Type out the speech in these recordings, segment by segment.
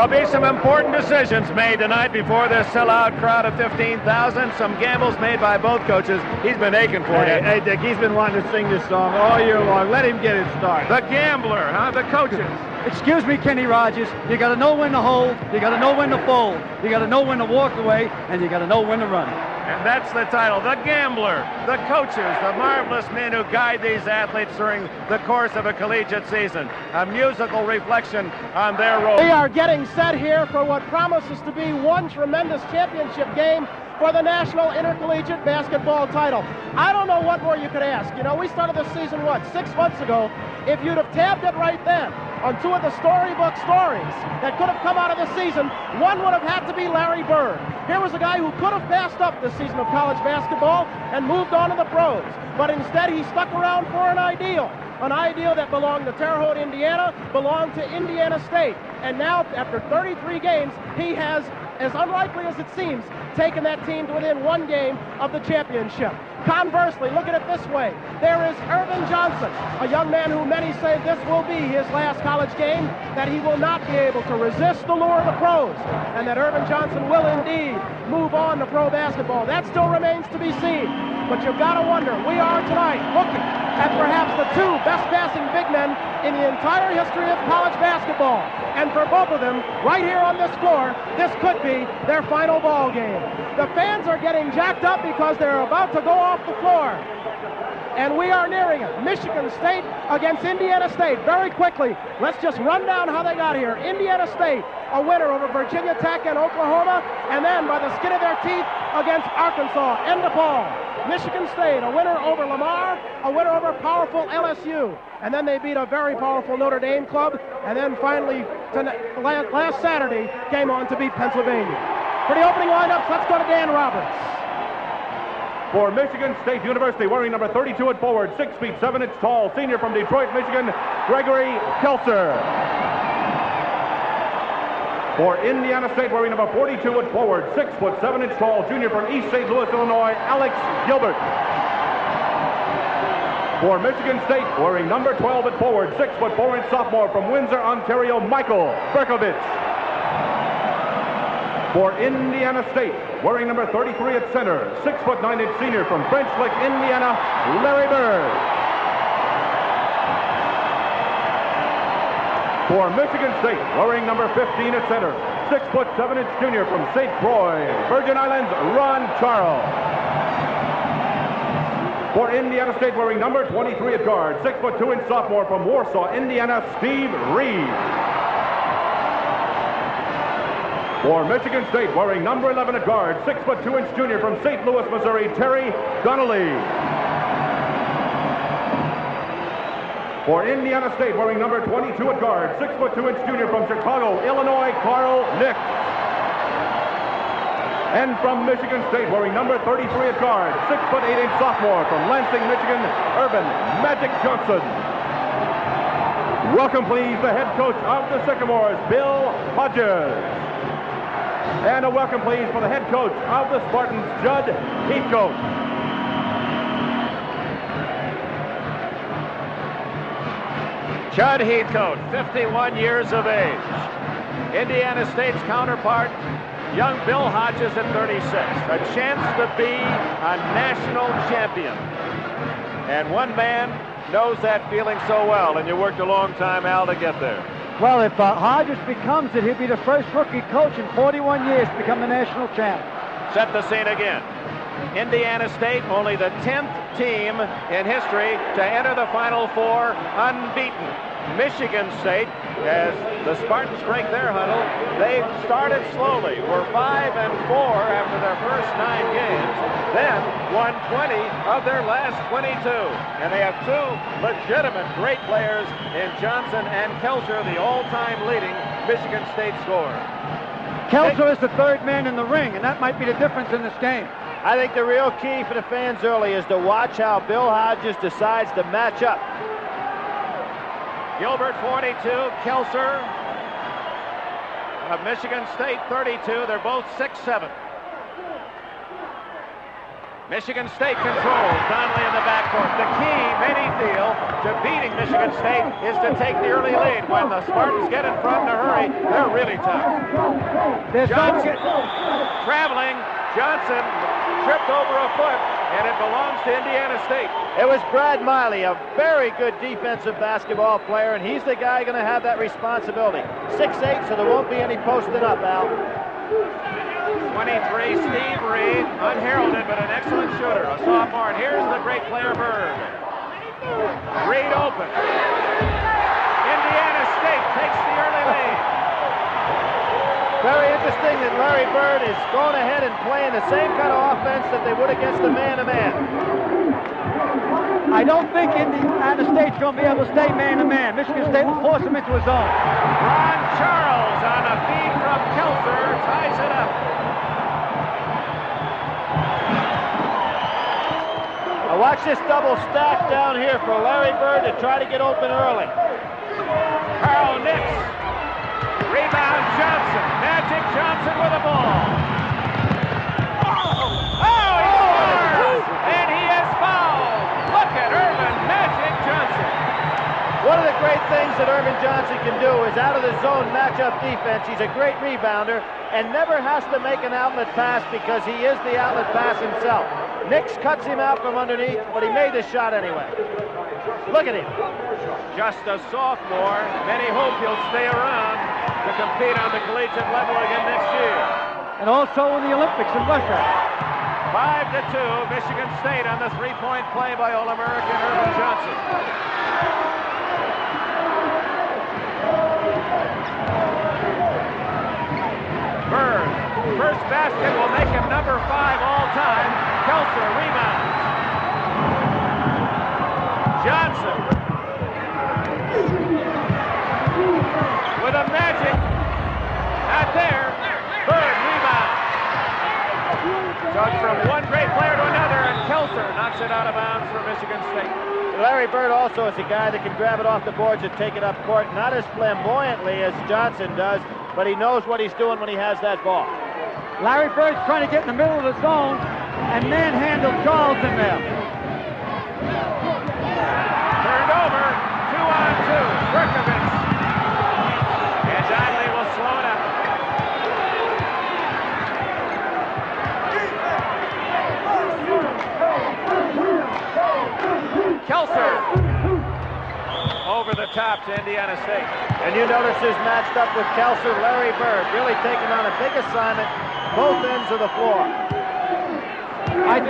There'll be some important decisions made tonight before this sellout crowd of 15,000. Some gambles made by both coaches. He's been aching for it. Hey, Dick, he's been wanting to sing this song all year long. Let him get it started. The gambler, huh? The coaches. Excuse me, Kenny Rogers. You got to know when to hold. You got to know when to fold. You got to know when to walk away, and you got to know when to run. And that's the title, The Gambler, the coaches, the marvelous men who guide these athletes during the course of a collegiate season. A musical reflection on their role. We are getting set here for what promises to be one tremendous championship game for the National Intercollegiate Basketball title. I don't know what more you could ask. You know, we started this season, 6 months ago. If you'd have tabbed it right then on two of the storybook stories that could have come out of the season, one would have had to be Larry Bird. Here was a guy who could have passed up this season of college basketball and moved on to the pros. But instead, he stuck around for an ideal that belonged to Terre Haute, Indiana, belonged to Indiana State. And now, after 33 games, he has, as unlikely as it seems, taken that team to within one game of the championship. Conversely, look at it this way. There is Irvin Johnson, a young man who many say this will be his last college game, that he will not be able to resist the lure of the pros, and that Irvin Johnson will indeed move on to pro basketball. That still remains to be seen. But you've got to wonder, we are tonight looking at perhaps the two best passing big men in the entire history of college basketball. And for both of them, right here on this floor, this could be their final ball game. The fans are getting jacked up because they're about to go off the floor. And we are nearing it. Michigan State against Indiana State. Very quickly, let's just run down how they got here. Indiana State, a winner over Virginia Tech and Oklahoma, and then by the skin of their teeth against Arkansas and DePaul. Michigan State, a winner over Lamar, a winner over powerful LSU, and then they beat a very powerful Notre Dame club, and then finally, last Saturday, came on to beat Pennsylvania. For the opening lineups, let's go to Dan Roberts. For Michigan State University, wearing number 32 at forward, 6 feet 7 inches tall, senior from Detroit, Michigan, Gregory Kelser. For Indiana State, wearing number 42 at forward, 6 foot 7 inches tall, junior from East St. Louis, Illinois, Alex Gilbert. For Michigan State, wearing number 12 at forward, 6 foot 4 inch sophomore from Windsor, Ontario, Michael Berkovich. For Indiana State, wearing number 33 at center, 6 foot 9 inch senior from French Lick, Indiana, Larry Bird. For Michigan State, wearing number 15 at center, 6 foot 7 inch junior from St. Croix, Virgin Islands, Ron Charles. For Indiana State, wearing number 23 at guard, 6 foot 2 inch sophomore from Warsaw, Indiana, Steve Reed. For Michigan State, wearing number 11 at guard, 6 foot 2 inch junior from St. Louis, Missouri, Terry Donnelly. For Indiana State, wearing number 22 at guard, 6 foot 2 inch junior from Chicago, Illinois, Carl Nick. And from Michigan State, wearing number 33 at guard, 6 foot 8 inch sophomore from Lansing, Michigan, Urban Magic Johnson. Welcome, please, the head coach of the Sycamores, Bill Hodges. And a welcome, please, for the head coach of the Spartans, Judd Heaton. Judd Heaton, 51 years of age. Indiana State's counterpart, young Bill Hodges at 36. A chance to be a national champion. And one man knows that feeling so well, and you worked a long time, Al, to get there. Well, if Hodges becomes it, he'll be the first rookie coach in 41 years to become the national champ. Set the scene again. Indiana State, only the 10th team in history to enter the Final Four unbeaten. Michigan State, as the Spartans break their huddle, they started slowly, were 5-4 after their first 9 games, then won 20 of their last 22. And they have two legitimate great players in Johnson and Kelser, the all-time leading Michigan State scorer. Kelser is the third man in the ring, and that might be the difference in this game. I think the real key for the fans early is to watch how Bill Hodges decides to match up. Gilbert 42, Kelser of Michigan State 32. They're both 6'7". Michigan State controls. Donnelly in the backcourt. The key, many feel, to beating Michigan State is to take the early lead. When the Spartans get in front in a hurry, they're really tough. Johnson traveling. Johnson tripped over a foot, and it belongs to Indiana State. It was Brad Miley, a very good defensive basketball player, and he's the guy going to have that responsibility. 6'8", so there won't be any posting up, Al. 23, Steve Reed, unheralded, but an excellent shooter, a sophomore. And here's the great player, Bird. Reed open. Indiana State takes the early lead. Very interesting that Larry Bird is going ahead and playing the same kind of offense that they would against the man-to-man. I don't think Indiana State's going to be able to stay man-to-man. Michigan State will force him into a zone. Ron Charles on a feed from Kelser ties it up. Now watch this double stack down here for Larry Bird to try to get open early. Carl Nix. Rebound Johnson. Magic Johnson with the ball. Oh, he scores! And he is fouled. Look at Irvin Magic Johnson. One of the great things that Irvin Johnson can do is out of the zone matchup defense. He's a great rebounder and never has to make an outlet pass because he is the outlet pass himself. Nix cuts him out from underneath, but he made the shot anyway. Look at him. Just a sophomore. Many hope he'll stay around to compete on the collegiate level again next year. And also in the Olympics in Russia. 5-2, Michigan State on the three-point play by All-American Irvin Johnson. Bird, first basket will make him number 5 all-time. Kelser rebounds. Johnson with a magic. Not there. Bird rebounds. So it's from one great player to another, and Kelser knocks it out of bounds for Michigan State. Larry Bird also is a guy that can grab it off the boards and take it up court, not as flamboyantly as Johnson does, but he knows what he's doing when he has that ball. Larry Bird's trying to get in the middle of the zone and manhandle Charles in there. Turned over, 2-on-2, Berkovich. And Donnelly will slow it up. Kelser over the top to Indiana State. And you notice who's matched up with Kelser, Larry Bird, really taking on a big assignment, both ends of the floor. I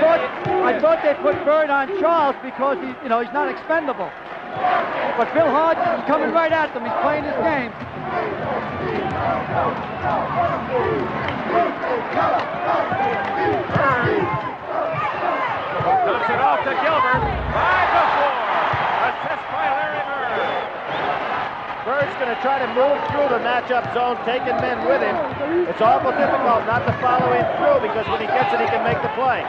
thought they put Bird on Charles because he's not expendable. But Bill Hodges is coming right at them. He's playing his game. Bird dumps it off to Gilbert. 5-4. Assist by Larry Bird. Bird's going to try to move through the matchup zone, taking men with him. It's awful difficult not to follow him through because when he gets it, he can make the play.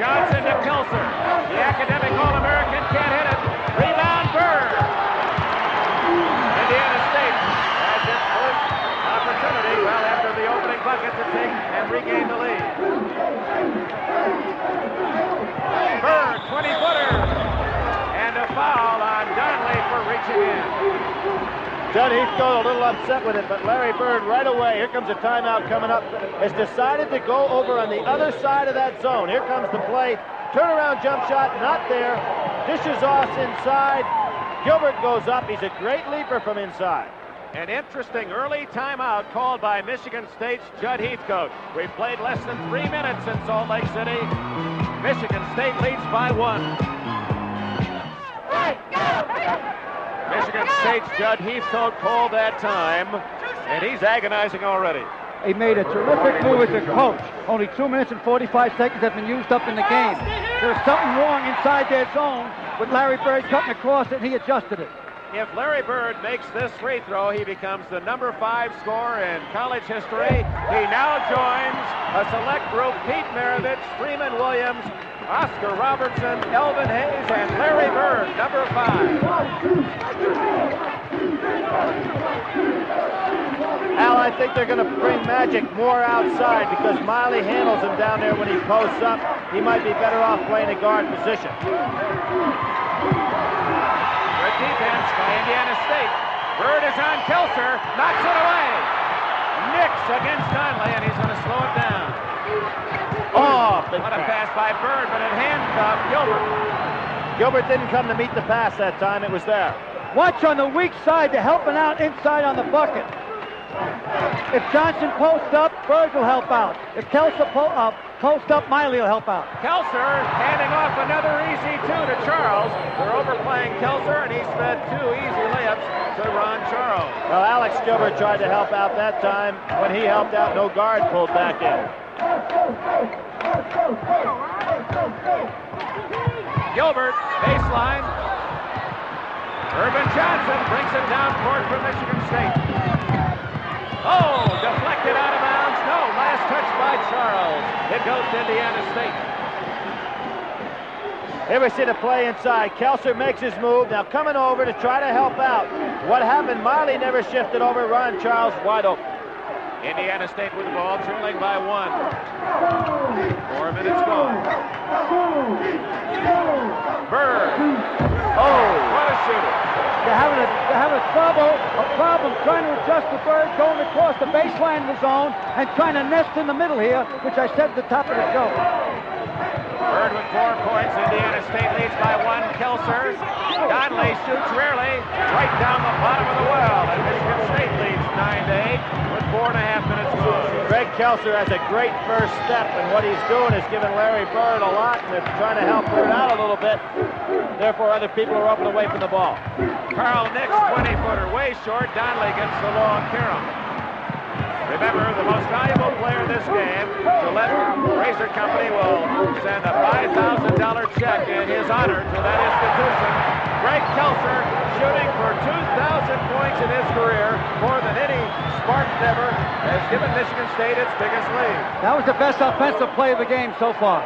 Johnson to Kelser. The academic All-American can't hit it. Rebound Bird. Indiana State has its first opportunity, after the opening bucket, to take and regain the lead. Bird, 20-footer. And a foul on Donnelly for reaching in. Judd Heathcote a little upset with it, but Larry Bird right away, here comes a timeout coming up, has decided to go over on the other side of that zone. Here comes the play. Turnaround jump shot, not there. Dishes off inside. Gilbert goes up. He's a great leaper from inside. An interesting early timeout called by Michigan State's Judd Heathcote. We've played less than 3 minutes in Salt Lake City. Michigan State leads by 1. Michigan State's Judd Heathcote called that time, and he's agonizing already. He made a terrific move as a coach. Only 2 minutes and 45 seconds have been used up in the game. There's something wrong inside their zone with Larry Bird cutting across it, and he adjusted it. If Larry Bird makes this free throw, he becomes the number 5 scorer in college history. He now joins a select group: Pete Maravich, Freeman Williams, Oscar Robertson, Elvin Hayes, and Larry Bird, number 5. Al, I think they're going to bring Magic more outside because Miley handles him down there when he posts up. He might be better off playing a guard position. Good defense by Indiana State. Bird is on Kelser, knocks it away. Nix against Donnelly, and he's going to slow it down. Oh, What a pass by Bird, but it handcuffed Gilbert. Gilbert didn't come to meet the pass that time. It was there. Watch on the weak side. They're helping out inside on the bucket. If Johnson posts up, Bird will help out. If Kelser posts up, Miley will help out. Kelser handing off another easy two to Charles. They're overplaying Kelser, and he's fed 2 easy layups to Ron Charles. Well, Alex Gilbert tried to help out that time. When he helped out, no guard pulled back in. Gilbert, baseline. Urban Johnson brings it down court for Michigan State. Oh, deflected out of bounds. No, last touch by Charles. It goes to Indiana State. Here we see the play inside. Kelser makes his move. Now coming over to try to help out. What happened? Miley never shifted over. Ron Charles wide open. Indiana State with the ball, trailing by 1. 4 minutes gone. Bird. Oh, what a shooter. They're having a problem trying to adjust the Bird going across the baseline of the zone and trying to nest in the middle here, which I said at the top of the show. Bird with 4 points. Indiana State leads by 1. Kelser. Donnelly shoots rarely. Right down the bottom of the well. And Michigan State leads 9-8 with 4.5 minutes gone. Greg Kelser has a great first step, and what he's doing is giving Larry Bird a lot, and they're trying to help Bird out a little bit. Therefore, other people are up and away from the ball. Carl Nix, 20-footer, way short. Donnelly gets the long carom. Remember, the most valuable player in this game, Gillette Razor Company will send a $5,000 check in his honor to that institution. Greg Kelser shooting for 2,000 points in his career, more than any Spartan ever, has given Michigan State its biggest lead. That was the best offensive play of the game so far.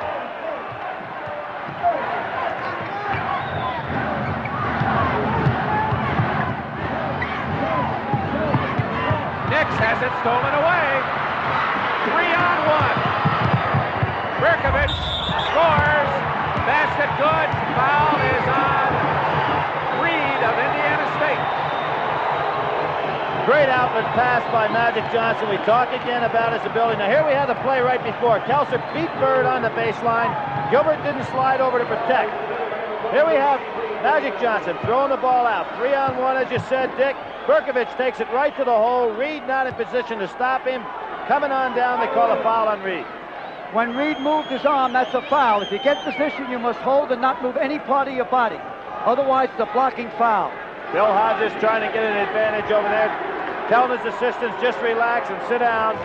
Nix has it stolen away. 3-on-1. Berkovich scores. Basket good. Foul is on Reed of Indiana State. Great outlet pass by Magic Johnson. We talk again about his ability. Now here we have the play right before. Kelser beat Bird on the baseline. Gilbert didn't slide over to protect. Here we have Magic Johnson throwing the ball out. 3-on-1, as you said, Dick. Berkovich takes it right to the hole. Reed not in position to stop him. Coming on down, they call a foul on Reed. When Reed moved his arm, that's a foul. If you get position, you must hold and not move any part of your body. Otherwise, it's a blocking foul. Bill Hodges trying to get an advantage over there. Telling his assistants, just relax and sit down.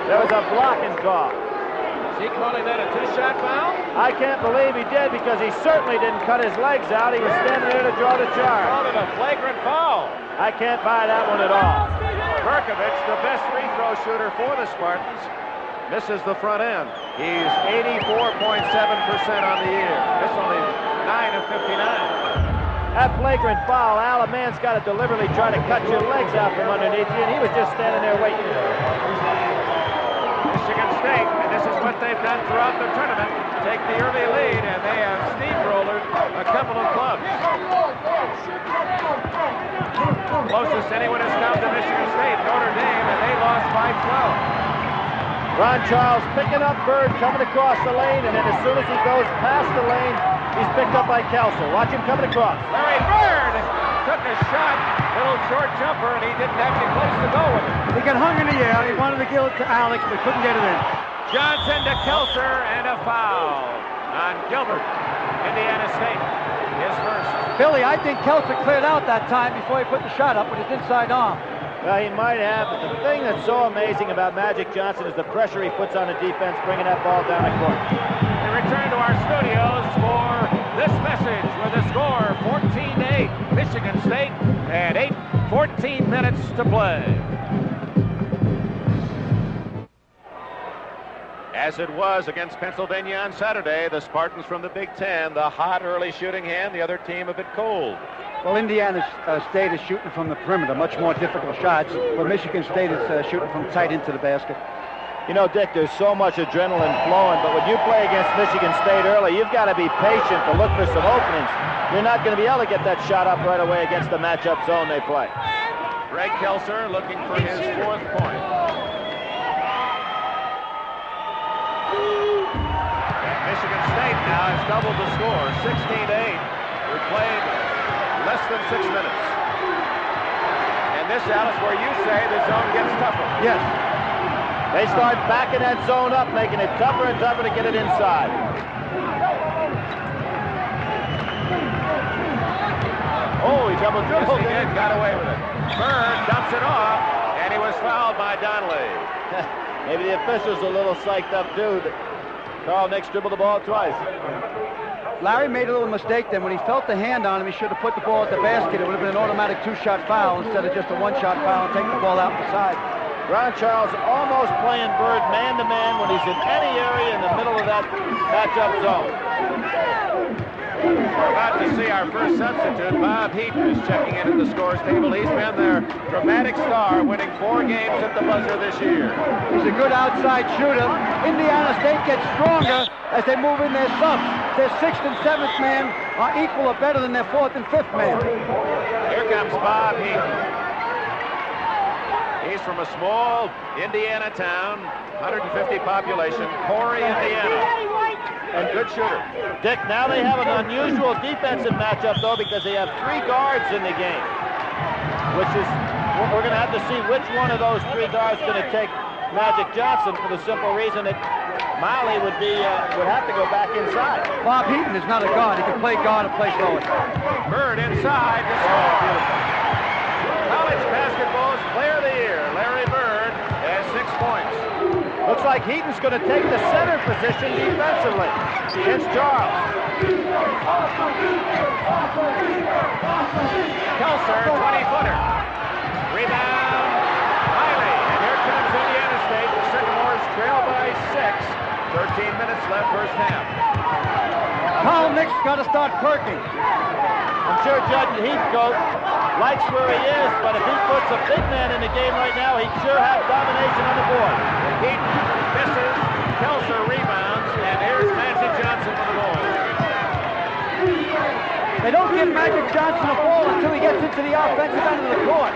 There was a blocking call. Is he calling that a 2-shot foul? I can't believe he did because he certainly didn't cut his legs out. He was standing there to draw the charge. Called it a flagrant foul. I can't buy that one at all. Berkovich, the best free throw shooter for the Spartans, misses the front end. He's 84.7% on the year. This only 9 of 59. That flagrant foul, Al, a man's got to deliberately try to cut your legs out from underneath you, and he was just standing there waiting. Michigan State, and this is what they've done throughout the tournament, take the early lead, and they have steamrollered a couple of clubs. Closest anyone has come to Michigan State, Notre Dame, and they lost by 12. Ron Charles picking up Bird, coming across the lane, and then as soon as he goes past the lane, he's picked up by Kelser. Watch him coming across. Larry Bird took a shot, little short jumper, and he didn't have any place to go with it. He got hung in the air. He wanted to give it to Alex, but couldn't get it in. Johnson to Kelser, and a foul on Gilbert. Indiana State, his first. Billy, I think Kelser cleared out that time before he put the shot up with his inside arm. Well, he might have, but the thing that's so amazing about Magic Johnson is the pressure he puts on the defense, bringing that ball down the court. We return to our studios for this message with a score 14-8, Michigan State, and 14 minutes to play. As it was against Pennsylvania on Saturday, the Spartans from the Big Ten, the hot early shooting hand, the other team a bit cold. Well, Indiana State is shooting from the perimeter, much more difficult shots, but Michigan State is shooting from tight into the basket. You know, Dick, there's so much adrenaline flowing, but when you play against Michigan State early, you've got to be patient to look for some openings. You're not going to be able to get that shot up right away against the matchup zone they play. Greg Kelser looking for his 4th point. And Michigan State now has doubled the score, 16-8. We've played less than 6 minutes. And this, Alice, where you say the zone gets tougher. Yes. They start backing that zone up, making it tougher and tougher to get it inside. Oh, he double dribbled. Yes, he did. Got away with it. Bird dumps it off, and he was fouled by Donnelly. Maybe the officials are a little psyched up, too. Carl Nix dribbled the ball twice. Larry made a little mistake then. When he felt the hand on him, he should have put the ball at the basket. It would have been an automatic 2-shot foul instead of just a 1-shot foul and taking the ball out the side. Ron Charles almost playing Bird man-to-man when he's in any area in the middle of that matchup zone. We're about to see our first substitute. Bob Heaton is checking in at the scores table. He's been their dramatic star, winning 4 games at the buzzer this year. He's a good outside shooter. Indiana State gets stronger as they move in their subs. Their 6th and 7th man are equal or better than their 4th and 5th man. Here comes Bob Heaton. He's from a small Indiana town, 150 population, Corey, Indiana. And good shooter. Dick, now they have an unusual defensive matchup, though, because they have 3 guards in the game, which is, we're going to have to see which one of those 3 guards is going to take Magic Johnson, for the simple reason that Miley would have to go back inside. Bob Heaton is not a guard. He can play guard or play forward. Bird inside to score. College basketball's player of the year, Larry Bird, has 6 points. Looks like Heaton's going to take the center position defensively against Charles. Kelser, 20-footer. Rebound, Miley. And here comes Indiana State. The Sycamores trail by 6. 13 minutes left, first half. Carl Nix got to start perking. I'm sure Judge Heathcote likes where he is, but if he puts a big man in the game right now, he'd sure have domination on the board. Heaton misses, Kelser rebounds, and here's Magic Johnson for the boys. They don't give Magic Johnson a ball until he gets into the offensive end of the court.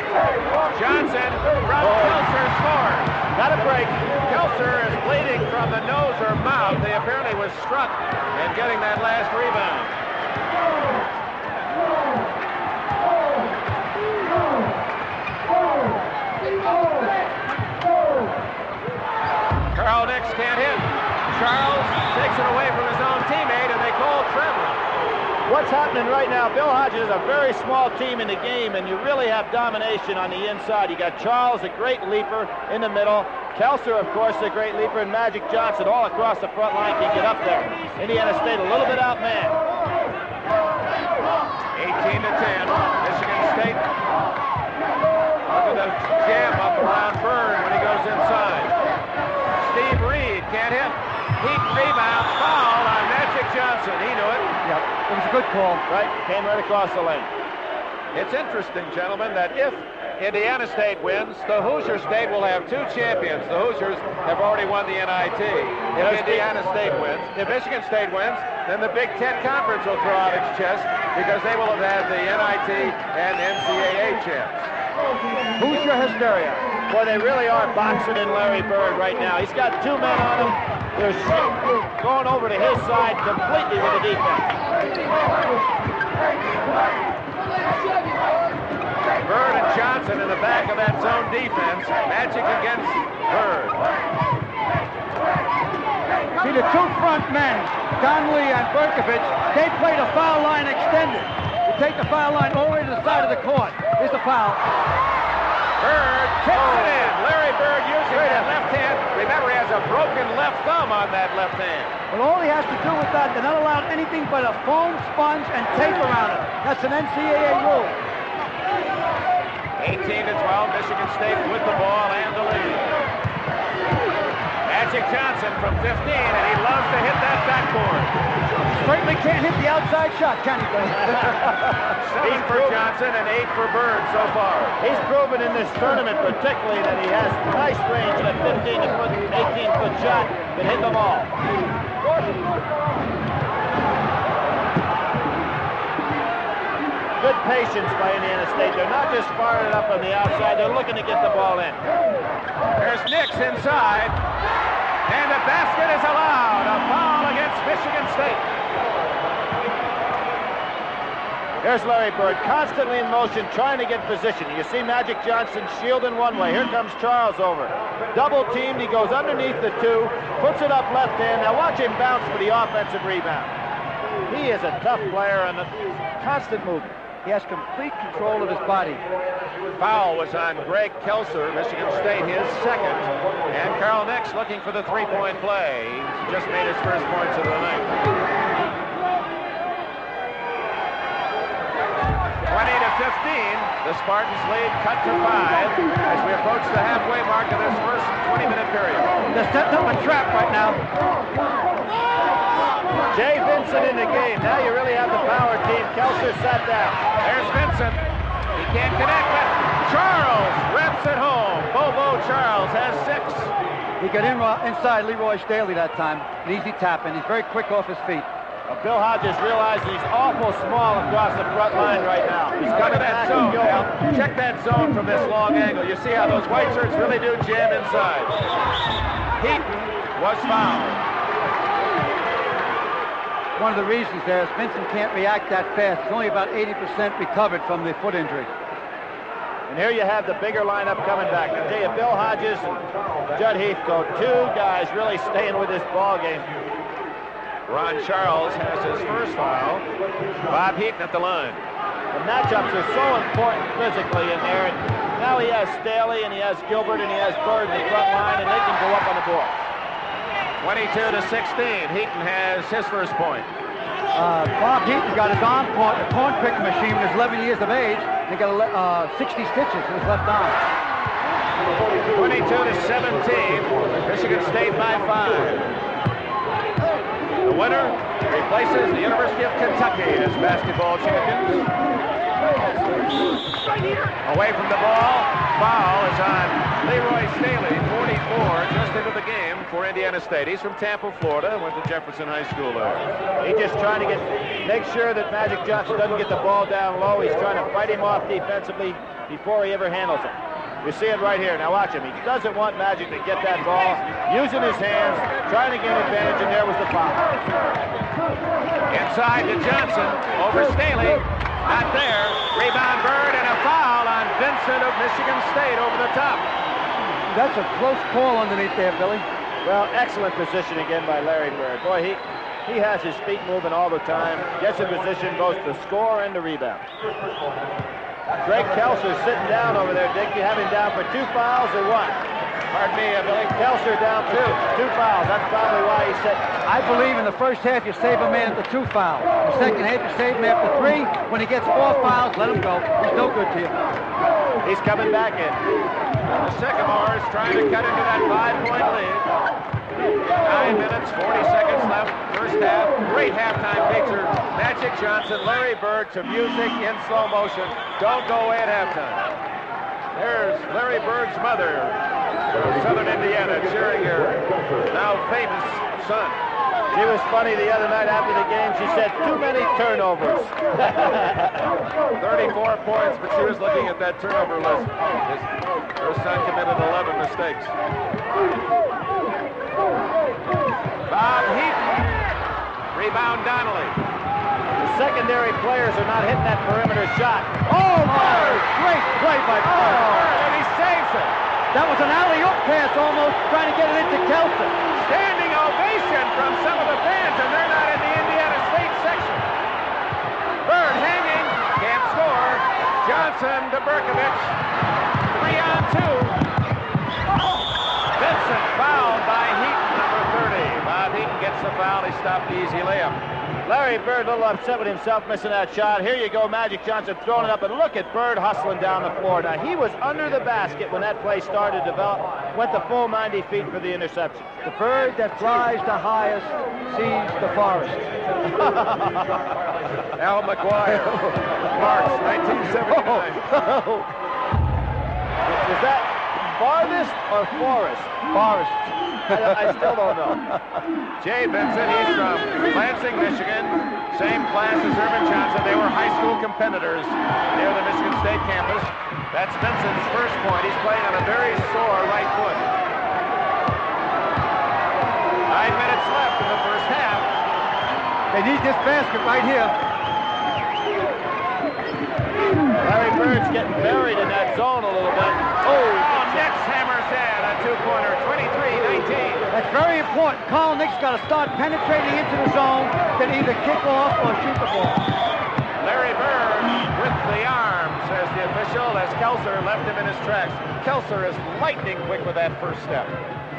Johnson from Kelser scores. Got a break. Kelser is bleeding from the nose or mouth. He apparently was struck in getting that last rebound. Carl Nix can't hit. Charles takes it away from his own teammate, and they call Trevor. What's happening right now, Bill Hodges is a very small team in the game, and you really have domination on the inside. You got Charles, a great leaper, in the middle. Kelser, of course, a great leaper, and Magic Johnson all across the front line can get up there. Indiana State a little bit outmanned. 18-10, Michigan State. Look at the jam up around Bird when he goes inside. Steve Reed can't hit. Heaton rebound, foul on Magic Johnson. He knew it. Yep, it was a good call. Right, came right across the lane. It's interesting, gentlemen, that if Indiana State wins, the Hoosier State will have 2 champions. The Hoosiers have already won the NIT. If Indiana State wins, if Michigan State wins, then the Big Ten Conference will throw out its chest because they will have had the NIT and NCAA champs. Hoosier hysteria. Boy, they really are boxing in Larry Bird right now. He's got 2 men on him. They're going over to his side completely with the defense. Bird and Johnson in the back of that zone defense. Magic against Bird. See, the 2 front men, Donnelly and Berkovich, they played a foul line extended. You take the foul line all the way to the side of the court. Here's the foul. Bird kicks it in. Larry Bird using that left hand. Remember, he has a broken left thumb on that left hand. Well, all he has to do with that, they're not allowed anything but a foam sponge and tape around it. That's an NCAA rule. 18-12, Michigan State with the ball and the lead. Magic Johnson from 15, and he loves to hit that backboard. Certainly can't hit the outside shot, can he, Bill? 7 for Johnson and 8 for Bird so far. He's proven in this tournament particularly that he has nice range at 15-foot, 18-foot shot, can hit them all. Good patience by Indiana State. They're not just firing it up on the outside, they're looking to get the ball in. There's Nix inside, and the basket is allowed. A foul against Michigan State. There's Larry Bird, constantly in motion, trying to get position. You see Magic Johnson shielding one way. Here comes Charles over. Double teamed, he goes underneath the 2, puts it up left hand. Now watch him bounce for the offensive rebound. He is a tough player and a constant movement. He has complete control of his body. Foul was on Greg Kelser, Michigan State, his second. And Carl Nix looking for the three-point play. He's just made his first points of the night. 20-15, the Spartans lead cut to 5 as we approach the halfway mark of this first 20-minute period. They're setting up a trap right now. Jay Vincent in the game. Now you really have the power team. Kelser sat down. There's Vincent. He can't connect, but Charles reps it home. Bobo Charles has 6. He got inside Leroy Staley that time. An easy tap, and he's very quick off his feet. Bill Hodges realizes he's awful small across the front line right now. He's Look coming at that back zone, and going. Al. Check that zone from this long angle. You see how those white shirts really do jam inside. Heaton was fouled. One of the reasons there is Vincent can't react that fast. He's only about 80% recovered from the foot injury. And here you have the bigger lineup coming back. I tell you, Bill Hodges and Judd Heathcote, 2 guys really staying with this ball game. Ron Charles has his first foul. Bob Heaton at the line. The matchups are so important physically in there. And now he has Staley and he has Gilbert and he has Bird in the front line, and they can go up on the board. 22-16. Heaton has his first point. Bob Heaton got his arm caught in a corn picking machine when he was 11 years of age. He got 60 stitches in his left arm. 22-17. Michigan State by 5. The winner replaces the University of Kentucky as basketball champions. Away from the ball, foul is on Leroy Staley, 44, just into the game for Indiana State. He's from Tampa, Florida, went to Jefferson High School there. He's just trying to make sure that Magic Johnson doesn't get the ball down low. He's trying to fight him off defensively before he ever handles it. You see it right here. Now watch him. He doesn't want Magic to get that ball. Using his hands, trying to gain advantage, and there was the foul. Inside to Johnson, over Staley. Not there. Rebound Bird, and a foul on Vincent of Michigan State over the top. That's a close call underneath there, Billy. Well, excellent position again by Larry Bird. Boy, he has his feet moving all the time. Gets in position, both the score and the rebound. Greg Kelser sitting down over there, Dick. You have him down for 2 fouls or what? Pardon me, Billy. Kelser down for 2 fouls. That's probably why he said. I believe in the first half you save a man at the 2 fouls. In the second half you save him after 3. When he gets 4 fouls, let him go. He's no good to you. He's coming back in. The Sycamores trying to cut into that 5-point lead. 9 minutes, 40 seconds left, first half. Great halftime picture. Magic Johnson, Larry Bird to music in slow motion. Don't go away at halftime. There's Larry Bird's mother from Southern Indiana cheering her now famous son. She was funny the other night after the game. She said, too many turnovers. 34 points, but she was looking at that turnover list. Her son committed 11 mistakes. Bob Heaton. Rebound Donnelly. The secondary players are not hitting that perimeter shot. Oh, Bird! Great play by Bird. And he saves it. That was an alley-oop pass almost, trying to get it into Kelser. Standing ovation from some of the fans, and they're not in the Indiana State section. Bird hanging, can't score. Johnson to Berkovich. 3-on-2. Vincent fouled by Heaton, number 30. Bob Heaton gets the foul. He stopped the easy layup. Larry Bird a little upset with himself missing that shot. Here you go, Magic Johnson throwing it up, and look at Bird hustling down the floor. Now, he was under the basket when that play started to develop, went the full 90 feet for the interception. The bird that flies the highest sees the forest. Al McGuire, March 1979. Is that farthest or forest? Forest. I still don't know. Jay Vincent, he's from Lansing, Michigan. Same class as Irvin Johnson. They were high school competitors near the Michigan State campus. That's Vincent's first point. He's playing on a very sore right foot. 9 minutes left in the first half. They need this basket right here. Larry Bird's getting buried in that zone a little bit. Oh, Nix hammers in a two-pointer, 23-19. That's very important. Carl Nick's got to start penetrating into the zone, then either kick off or shoot the ball. Larry Bird with the arm, says the official, as Kelser left him in his tracks. Kelser is lightning quick with that first step.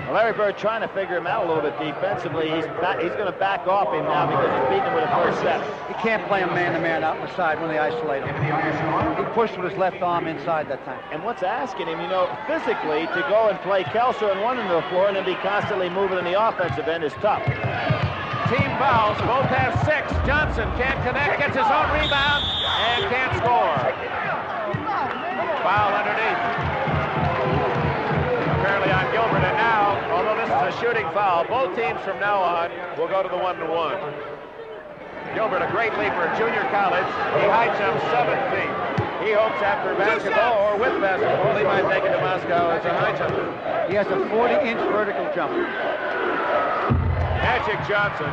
Well, Larry Bird trying to figure him out a little bit defensively. He's going to back off him now because he's beating him with a first step. He can't play him man-to-man out in the side when they isolate him. He pushed with his left arm inside that time. And what's asking him, physically to go and play Kelser on one end of the floor and then be constantly moving in the offensive end is tough. Team fouls, both have 6. Johnson can't connect, gets his own rebound, and can't score. Foul underneath. Apparently on Gilbert, and now, although this is a shooting foul, both teams from now on will go to the 1-1. Gilbert, a great leaper at junior college. He high jumps 7 feet. He hopes after basketball or with basketball, he might make it to Moscow as a high jumper. He has a 40-inch vertical jump. Magic Johnson,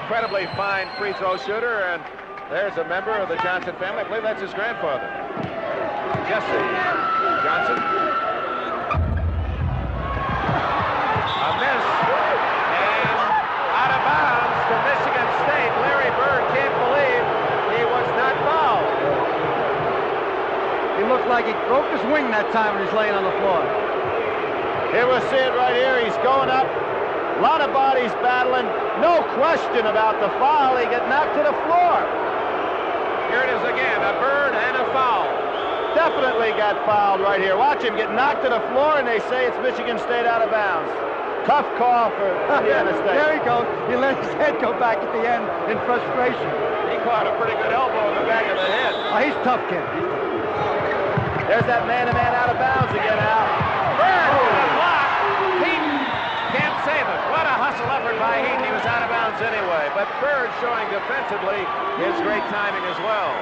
incredibly fine free throw shooter, and there's a member of the Johnson family. I believe that's his grandfather, Jesse Johnson. A miss, and out of bounds to Michigan State. Larry Bird can't believe he was not fouled. He looked like he broke his wing that time when he's laying on the floor. Here we'll see it right here. He's going up. A lot of bodies battling. No question about the foul. He got knocked to the floor. Here it is again, a Bird and a foul. Definitely got fouled right here. Watch him get knocked to the floor, and they say it's Michigan State out of bounds. Tough call for Indiana State. There he goes. He let his head go back at the end in frustration. He caught a pretty good elbow in the back of the head. Oh, he's tough, kid. There's that man-to-man out of bounds again, Al. Bird with a block. Heaton can't save it. What a hustle effort by Heaton. He was out of bounds anyway. But Bird showing defensively his great timing as well.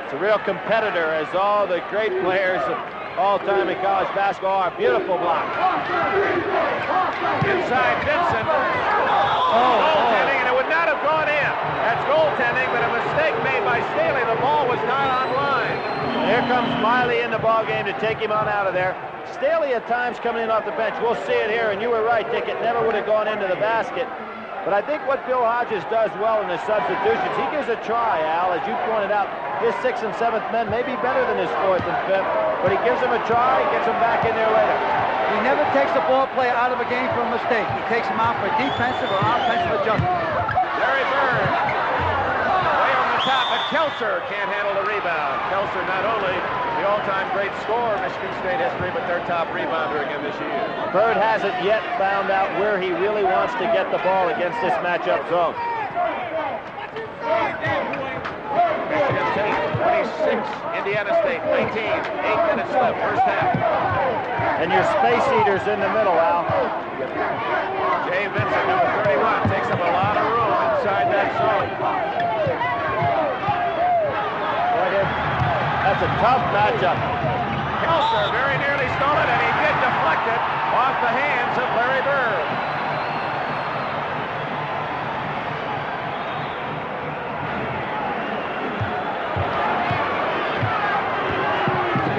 It's a real competitor, as all the great players of all time in college basketball are. Beautiful block. Inside Vincent. Goaltending, and it would not have gone in. That's goaltending, but a mistake made by Staley. The ball was not on line. Here comes Miley in the ballgame to take him on out of there. Staley at times coming in off the bench. We'll see it here, and you were right, Dick. It never would have gone into the basket. But I think what Bill Hodges does well in his substitutions, he gives a try, Al, as you pointed out. His 6th and 7th men may be better than his 4th and 5th, but he gives them a try, gets them back in there later. He never takes a ball player out of a game for a mistake. He takes him out for defensive or offensive adjustment. Larry Bird, way on the top, but Kelser can't handle the rebound. Kelser not only the all-time great scorer in Michigan State history, but their top rebounder again this year. Bird hasn't yet found out where he really wants to get the ball against this matchup zone. Michigan State 26, Indiana State 19, 8 minutes left, first half. And your space eaters in the middle, Al. Jay Vincent, number 31, takes up a lot of room inside that zone. That's a tough matchup. Kelser very nearly stole it, and he did deflect it off the hands of Larry Bird.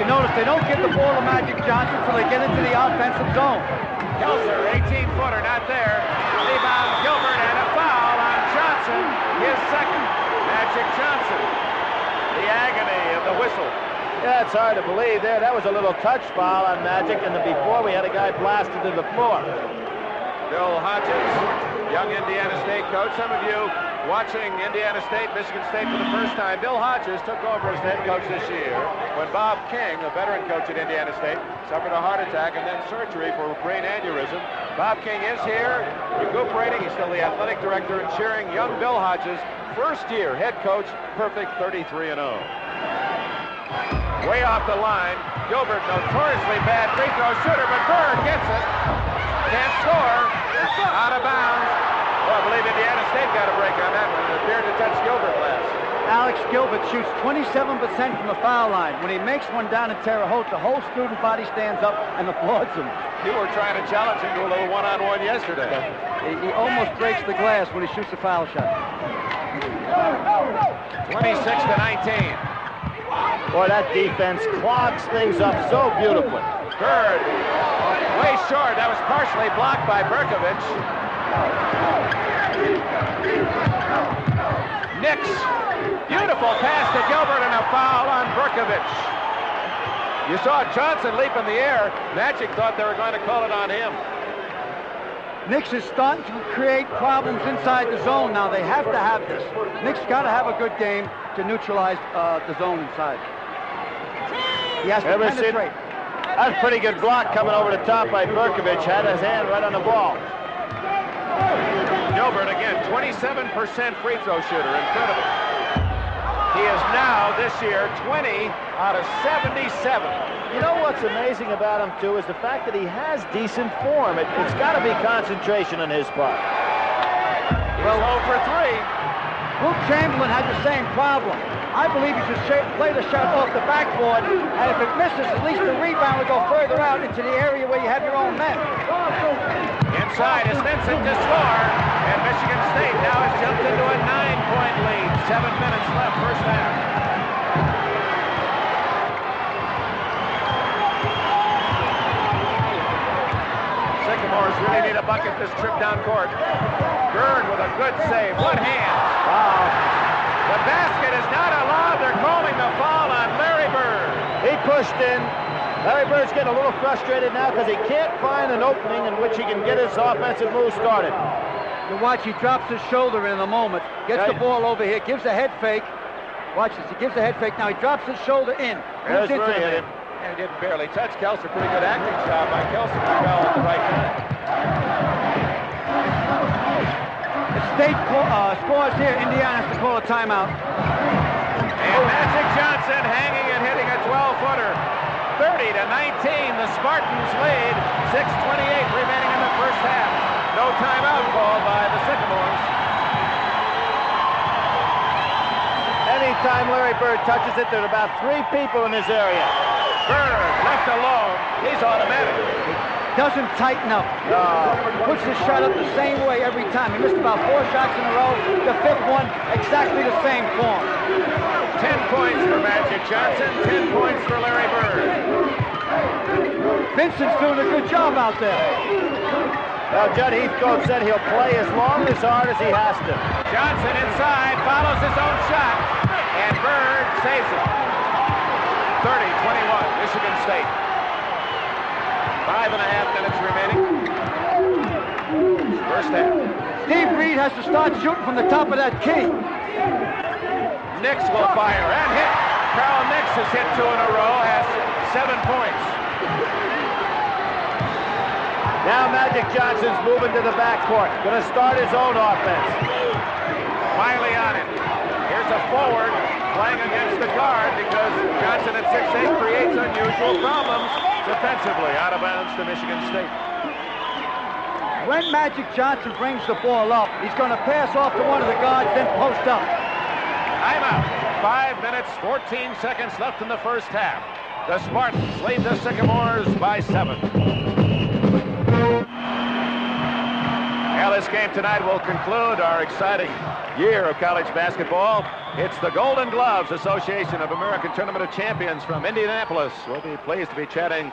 You notice they don't get the ball to Magic Johnson until they get into the offensive zone. Kelser, 18-footer, not there. Rebound, Gilbert, and a foul on Johnson, his second. Magic Johnson. The agony of the whistle. Yeah, it's hard to believe there. That was a little touch foul on Magic, and then before we had a guy blasted to the floor. Bill Hodges, young Indiana State coach. Some of you watching Indiana State, Michigan State for the first time. Bill Hodges took over as head coach this year when Bob King, a veteran coach at Indiana State, suffered a heart attack and then surgery for brain aneurysm. Bob King is here, recuperating. He's still the athletic director and cheering young Bill Hodges, first year head coach, perfect 33-0. Way off the line, Gilbert, notoriously bad free throw shooter, but Bird gets it. Can't score. Out of bounds. Well, I believe Indiana State got a break on that one. It appeared to touch Gilbert last. Alex Gilbert shoots 27% from the foul line. When he makes one down in Terre Haute, the whole student body stands up and applauds him. You were trying to challenge him to a little one-on-one yesterday. He almost breaks the glass when he shoots a foul shot. 26-19. Boy, that defense clogs things up so beautifully. Bird, way short. That was partially blocked by Berkovich. Nix, beautiful pass to Gilbert and a foul on Berkovich. You saw Johnson leap in the air. Magic thought they were going to call it on him. Knicks is starting to create problems inside the zone now. They have to have this. Knicks got to have a good game to neutralize the zone inside. He has to penetrate. That's a pretty good block coming over the top by Berkovich. Had his hand right on the ball. Gilbert again, 27% free throw shooter. Incredible. He is now, this year, 20 out of 77. You know what's amazing about him, too, is the fact that he has decent form. It's got to be concentration on his part. Well, 0 for 3. Luke Chamberlain had the same problem. I believe he should play the shot off the backboard, and if it misses, at least the rebound will go further out into the area where you have your own men. Inside is Vincent to score, and Michigan State now has jumped into a 9-point lead. 7 minutes left, first half. Sycamores really need a bucket this trip down court. Bird with a good save. What hand? Wow. The basket is not allowed. They're calling the foul on Larry Bird. He pushed in. Larry Bird's getting a little frustrated now because he can't find an opening in which he can get his offensive move started. You watch, he drops his shoulder in a moment, gets the ball over here, gives a head fake. Watch this, he gives a head fake. Now he drops his shoulder in. There's where he hit him. And he didn't barely touch Kelser. Pretty good acting job by Kelser to fell at the right time. The State scores here. Indiana has to call a timeout. And Magic Johnson hanging and hitting a 12-footer. 30-19, the Spartans lead. 6:28 remaining in the first half. No timeout called by the Sycamores. Anytime Larry Bird touches it, there are about 3 people in his area. Bird left alone. He's automatic. Doesn't tighten up. Puts his shot up the same way every time. He missed about 4 shots in a row. The 5th one, exactly the same form. 10 points for Magic Johnson, 10 points for Larry Bird. Vincent's doing a good job out there. Well, Judd Heathcote said he'll play as long as hard as he has to. Johnson inside, follows his own shot, and Bird saves it. 30-21, Michigan State. 5.5 minutes remaining. First half. Steve Reed has to start shooting from the top of that key. Nix will fire and hit. Carl Nix has hit 2 in a row, has 7 points. Now Magic Johnson's moving to the backcourt. Going to start his own offense. Miley on it. Here's a forward playing against the guard because Johnson at 6'8" creates unusual problems defensively. Out of bounds to Michigan State. When Magic Johnson brings the ball up, he's going to pass off to one of the guards, then post up. Timeout. 5 minutes, 14 seconds left in the first half. The Spartans lead the Sycamores by 7. Well, this game tonight will conclude our exciting year of college basketball. It's the Golden Gloves Association of American Tournament of Champions from Indianapolis. We'll be pleased to be chatting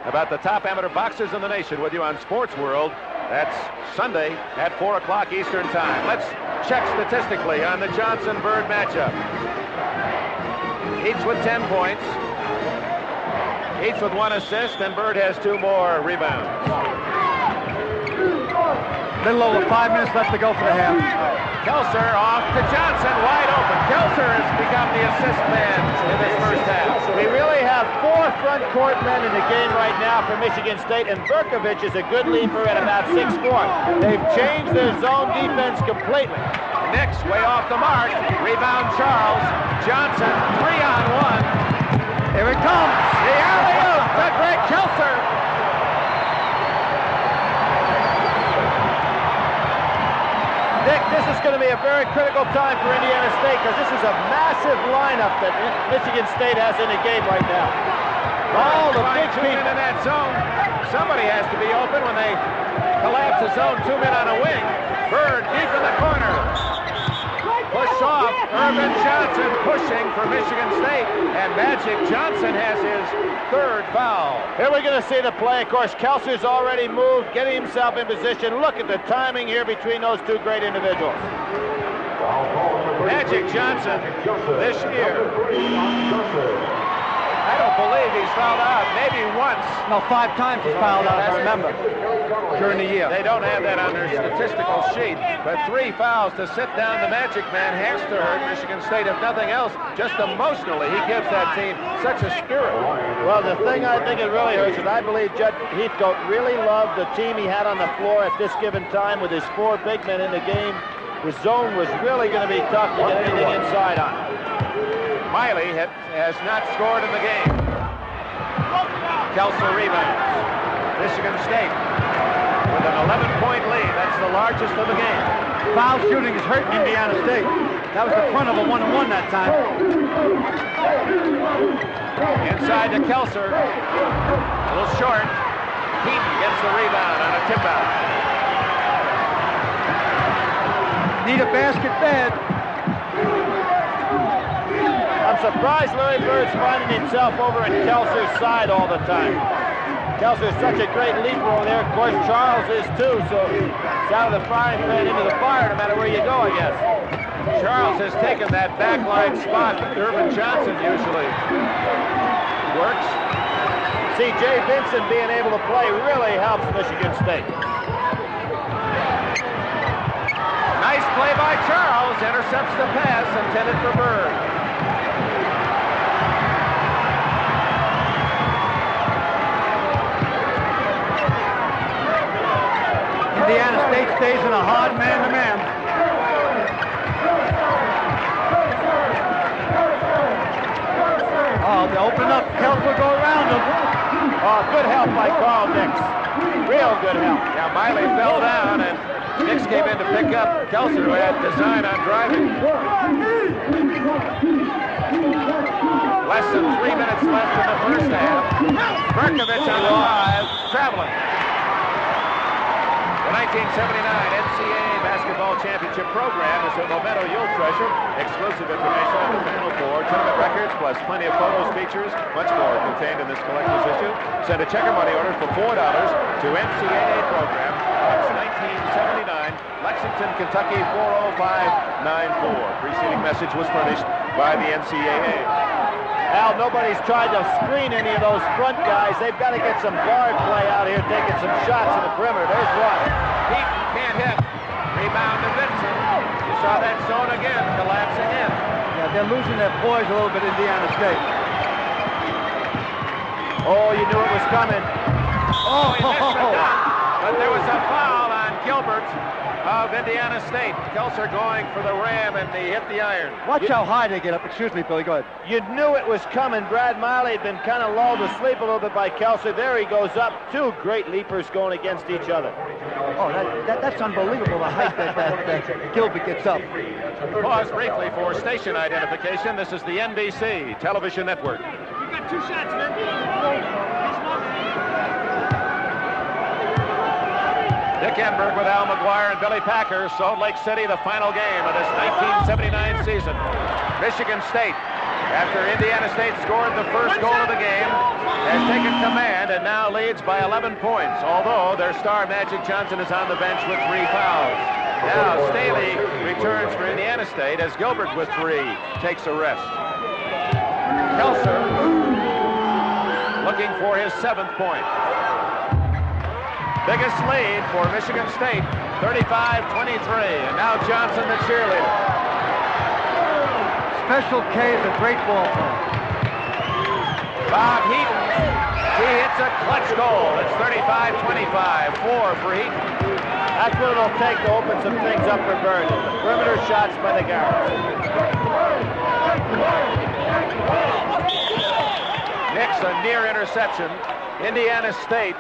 about the top amateur boxers in the nation with you on Sports World. That's Sunday at 4 o'clock Eastern Time. Let's check statistically on the Johnson-Bird matchup. Each with 10 points. Each with 1 assist, and Bird has 2 more rebounds. Little over 5 minutes left to go for the half. Kelser off to Johnson, wide open. Kelser has become the assist man in this first half. We really have 4 front court men in the game right now for Michigan State, and Berkovich is a good leaper at about 6'4". They've changed their zone defense completely. Knicks way off the mark. Rebound Charles. Johnson, 3-on-1. Here it comes. The alley-oop to Greg Kelser. Nick, this is going to be a very critical time for Indiana State because this is a massive lineup that Michigan State has in the game right now. All the big Two men in that zone. Somebody has to be open when they collapse the zone. 2 men on a wing. Bird deep in the corner. Push off. Irvin Johnson pushing for Michigan State. And Magic Johnson has his 3rd foul. Here we're going to see the play. Of course, Kelser's already moved, getting himself in position. Look at the timing here between those 2 great individuals. Magic Johnson this year. I don't believe he's fouled out. Maybe once. No, 5 times he's fouled out, I remember, during the year. They don't have that on their statistical sheet, but 3 fouls to sit down the Magic Man has to hurt Michigan State. If nothing else, just emotionally, he gives that team such a spirit. Well, the thing I think it really hurts is I believe Judd Heathcote really loved the team he had on the floor at this given time with his 4 big men in the game. The zone was really going to be tough to get anything inside on. Miley has not scored in the game. Kelser rebounds. Michigan State with an 11-point lead. That's the largest of the game. Foul shooting is hurting Indiana State. That was the front of a 1-on-1 that time. Inside to Kelser. A little short. Heaton gets the rebound on a tip-out. Need a basket bad. I'm surprised Larry Bird's finding himself over in Kelser's side all the time. Kelser's such a great leaper over there. Of course, Charles is too, so it's out of the frying pan into the fire no matter where you go, I guess. Charles has taken that backline spot that Irvin Johnson usually works. See, Jay Vincent being able to play really helps Michigan State. Nice play by Charles. Intercepts the pass intended for Bird. Indiana State stays in a hard man-to-man. Oh, they open up. Kelser will go around them. Oh, good help by Carl Nix. Real good help. Now Miley fell down and Nix came in to pick up Kelser, who had design on driving. Less than 3 minutes left in the first half. Berkovich on the 5, traveling. The 1979 NCAA Basketball Championship program is a memento you'll treasure. Exclusive information on the Final Four, tournament records, plus plenty of photos, features, much more contained in this collector's issue. Send a check or money order for $4 to NCAA program. Box 1979, Lexington, Kentucky 40594. Preceding message was furnished by the NCAA. Al, nobody's tried to screen any of those front guys. They've got to get some guard play out here, taking some shots in the perimeter. There's one. Heaton can't hit. Rebound to Vincent. You saw that zone again, collapsing in. Yeah, they're losing their poise a little bit, Indiana State. Oh, you knew it was coming. Oh, he missed the dunk, but there was a foul on Gilbert of Indiana State. Kelser going for the ram, and he hit the iron. Watch how high they get up. Excuse me, Billy, go ahead. You knew it was coming. Brad Miley had been kind of lulled to sleep a little bit by Kelser. There he goes up. 2 great leapers going against each other. Oh, that's unbelievable, the height that Gilbert gets up. Pause briefly for station identification. This is the NBC television network. You got 2 shots, man. Dick Enberg with Al McGuire and Billy Packer. Salt Lake City, the final game of this 1979 season. Michigan State, after Indiana State scored the first goal of the game, has taken command and now leads by 11 points, although their star Magic Johnson is on the bench with 3 fouls. Now Staley returns for Indiana State as Gilbert with 3 takes a rest. Kelser looking for his 7th point. Biggest lead for Michigan State 35-23. And now Johnson, the cheerleader. Special K is a great ball player. Bob Heaton. He hits a clutch goal. It's 35-25. 4 for Heaton. That's what it'll take to open some things up for Bird. Perimeter shots by the guards. Nix, a near interception. Indiana State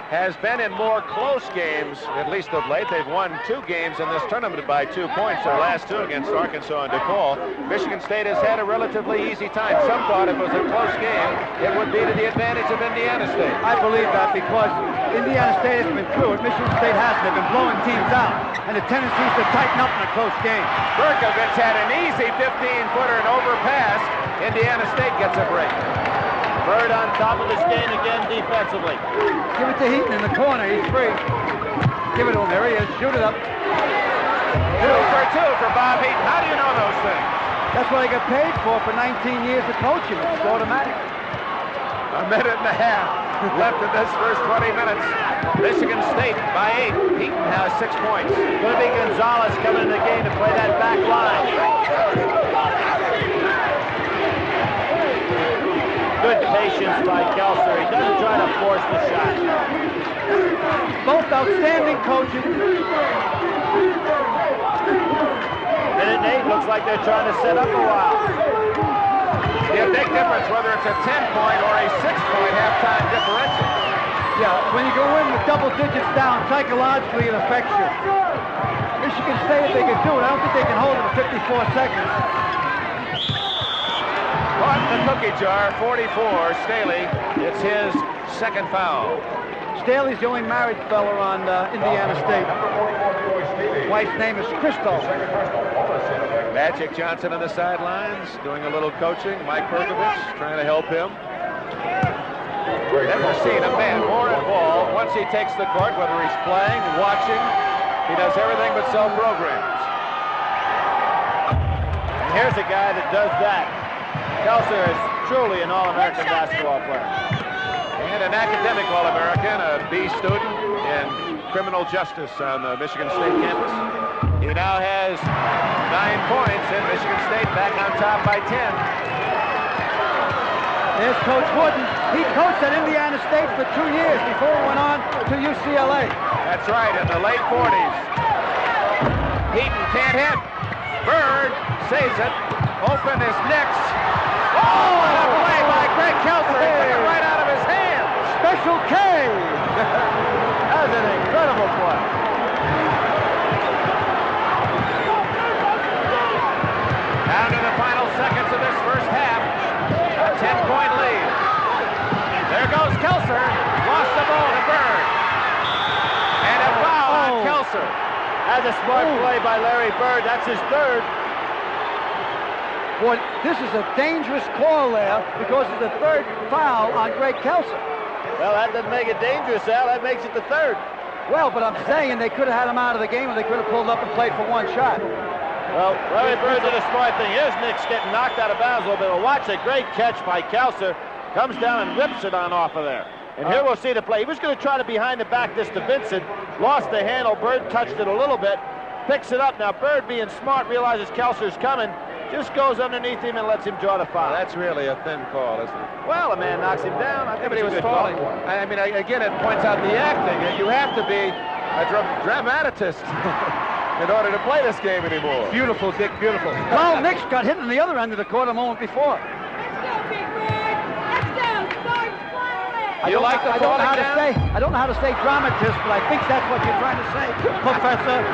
has been in more close games, at least of late. They've won 2 games in this tournament by 2 points. Their last 2 against Arkansas and DePaul. Michigan State has had a relatively easy time. Some thought if it was a close game, it would be to the advantage of Indiana State. I believe that because Indiana State has been through it. Michigan State hasn't. They've been blowing teams out. And the tendency is to tighten up in a close game. Berkovich had an easy 15-footer and overpass. Indiana State gets a break. Bird on top of his game again defensively. Give it to Heaton in the corner. He's free. Give it to him. There he is. Shoot it up. 2 for 2 for Bob Heaton. How do you know those things? That's what I got paid for 19 years of coaching. It's automatic. A minute and a half left in this first 20 minutes. Michigan State by 8. Heaton has 6 points. Going to be Gonzalez coming in the game to play that back line. Good patience by Kelser. He doesn't try to force the shot. Both outstanding coaches. Minute 8 looks like they're trying to set up a while. Yeah, big difference whether it's a 10-point or a 6-point halftime differential. Yeah, when you go in with double digits down, psychologically it affects you. Michigan State, if they can do it, I don't think they can hold it for 54 seconds. Caught in the cookie jar, 44, Staley. It's his 2nd foul. Staley's the only married fella on Indiana State. Wife's name is Crystal. Magic Johnson on the sidelines, doing a little coaching. Mike Berkovich trying to help him. Never seen a man more involved once he takes the court, whether he's playing, watching. He does everything but sell programs. And here's a guy that does that. Kelser is truly an All-American basketball player. And an academic All-American, a B student in criminal justice on the Michigan State campus. He now has 9 points, and Michigan State back on top by 10. There's Coach Wooden. He coached at Indiana State for 2 years before he went on to UCLA. That's right, in the late 40s. Heaton can't hit. Bird saves it. Open is Nix. Oh, what a play by Greg Kelser. He took it right out of his hand. Special K. That was an incredible play. Down to the final seconds of this first half. A 10-point lead. There goes Kelser. Lost the ball to Bird. And a foul on Kelser. That's a smart play by Larry Bird. That's his 3rd. Boy, this is a dangerous call there because it's the 3rd foul on Greg Kelser. Well, that doesn't make it dangerous, Al. That makes it the 3rd. Well, but I'm saying they could have had him out of the game or they could have pulled up and played for 1 shot. Well, Larry Bird did a smart thing. Here's Nix getting knocked out of bounds a little bit. Well, watch a great catch by Kelser. Comes down and rips it on off of there. And here we'll see the play. He was going to try to behind the back this to Vincent. Lost the handle. Bird touched it a little bit. Picks it up. Now, Bird, being smart, realizes Kelser's coming. Just goes underneath him and lets him draw the foul. Well, that's really a thin call, isn't it? Well, a man knocks him down. I think But he was it's a good falling. call. I mean, again, it points out the acting. You have to be a dramatist in order to play this game anymore. Beautiful, Dick, beautiful. Well, Nix got hit in the other end of the court a moment before. I don't know how to say dramatist, but I think that's what you're trying to say, Professor.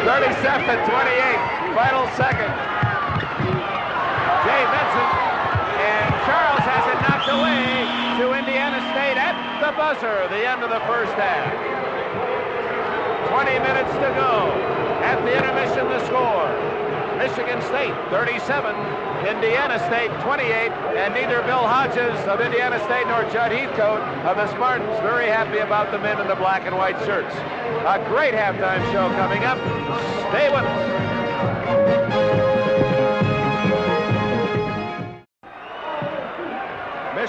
37-28, final second. Jay Vincent, and Charles has it knocked away to Indiana State at the buzzer, the end of the first half. 20 minutes to go. At the intermission, the score. Michigan State 37, Indiana State 28, and neither Bill Hodges of Indiana State nor Judd Heathcote of the Spartans very happy about the men in the black and white shirts. A great halftime show coming up. Stay with us.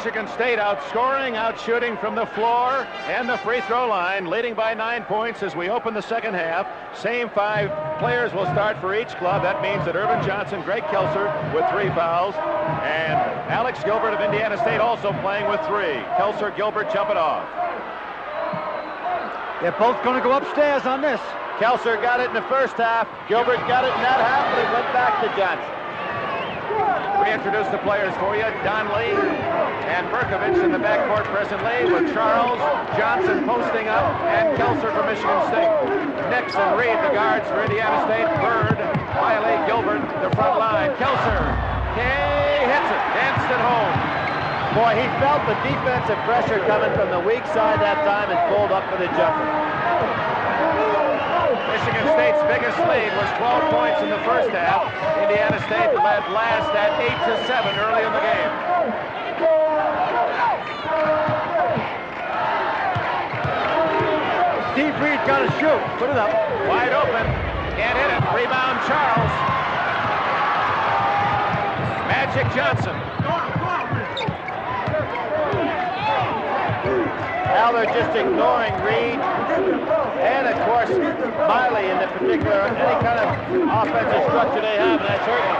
Michigan State outscoring, outshooting from the floor and the free throw line, leading by 9 points as we open the second half. Same 5 players will start for each club. That means that Irvin Johnson, Greg Kelser with 3 fouls, and Alex Gilbert of Indiana State also playing with 3. Kelser, Gilbert, jump it off. They're both going to go upstairs on this. Kelser got it in the first half. Gilbert got it in that half, but it went back to Johnson. Reintroduce the players for you. Donnelly and Berkovich in the backcourt presently, with Charles, Johnson posting up, and Kelser for Michigan State. Nix and Reed, the guards for Indiana State. Bird, Wiley, Gilbert, the front line. Kelser, hits it, danced it home. Boy, he felt the defensive pressure coming from the weak side that time and pulled up for the jumper. Michigan State's biggest lead was 12 points in the first half. Indiana State led last at 8-7 early in the game. Steve Reed got to shoot. Put it up. Wide open. Can't hit it. Rebound Charles. Magic Johnson. Now they're just ignoring Reed and, of course, Miley in the particular, any kind of offensive structure they have, and that's hurting.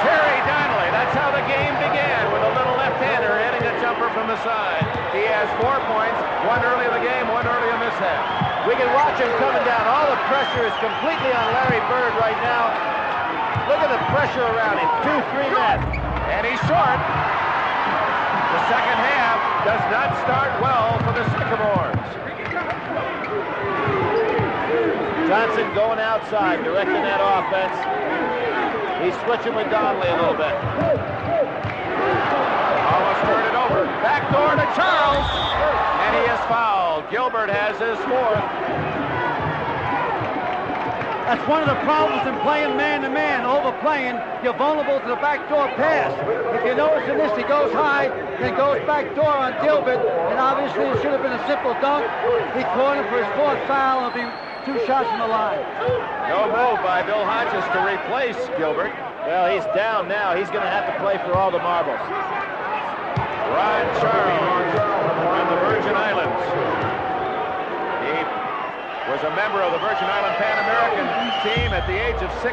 Terry Donnelly, that's how the game began, with a little left-hander hitting a jumper from the side. He has 4 points, 1 early in the game, 1 early in this half. We can watch him coming down. All the pressure is completely on Larry Bird right now. Look at the pressure around him. 2-3 men. And he's short. The second half does not start well for the Sycamores. Johnson going outside, directing that offense. He's switching with Donnelly a little bit. Almost turned it over. Backdoor to Charles. And he is fouled. Gilbert has his 4th. That's one of the problems in playing man-to-man, overplaying. You're vulnerable to the backdoor pass. If you notice in this, he goes high, then goes backdoor on Gilbert, and obviously it should have been a simple dunk. He caught him for his 4th foul, and it'll be 2 shots from the line. No move by Bill Hodges to replace Gilbert. Well, he's down now. He's going to have to play for all the marbles. Ron Charles from the Virgin Islands. He was a member of the Virgin Island Pan American team at the age of 16.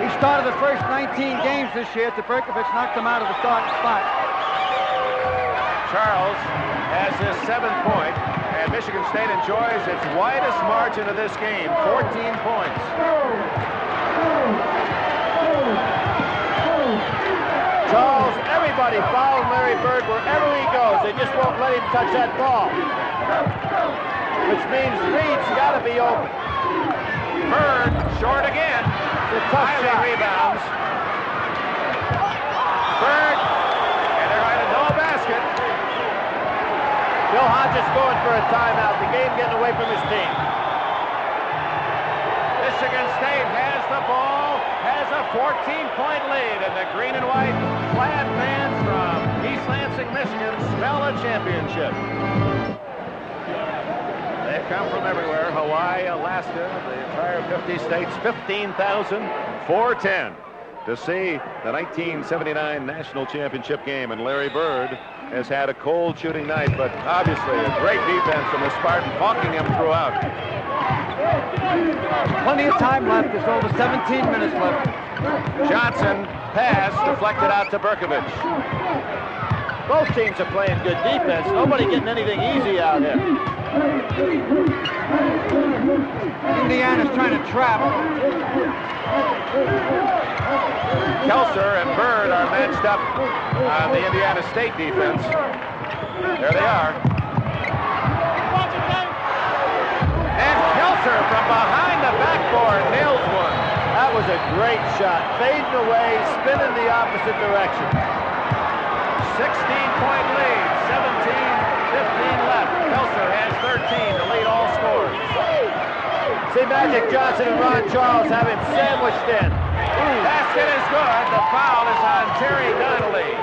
He started the first 19 games this year. Berkovich knocked him out of the starting spot. Charles has his 7th point, and Michigan State enjoys its widest margin of this game, 14 points. Charles, everybody following Larry Bird wherever he goes. They just won't let him touch that ball. Which means Reed's got to be open. Bird, short again. It's a tough shot. Rebounds. Bird, and they're right at no basket. Bill Hodges going for a timeout. The game getting away from his team. Michigan State has the ball, has a 14-point lead, and the green and white clad fans from East Lansing, Michigan smell a championship. They've come from everywhere, Hawaii, Alaska, the entire 50 states, 15,410 to see the 1979 national championship game, and Larry Bird has had a cold shooting night, but obviously a great defense from the Spartans, hawking him throughout. Plenty of time left. There's over 17 minutes left. Johnson pass deflected out to Berkovich. Both teams are playing good defense. Nobody getting anything easy out here. Indiana's trying to trap. Kelser and Bird are matched up on the Indiana State defense. There they are. And Kelser from behind the backboard nails one. That was a great shot. Fading away, spinning the opposite direction. 16-point lead, 17-15 left. Kelser has 13 to lead all scores. See Magic Johnson and Ron Charles have him sandwiched in. Basket is good. The foul is on Terry Donnelly.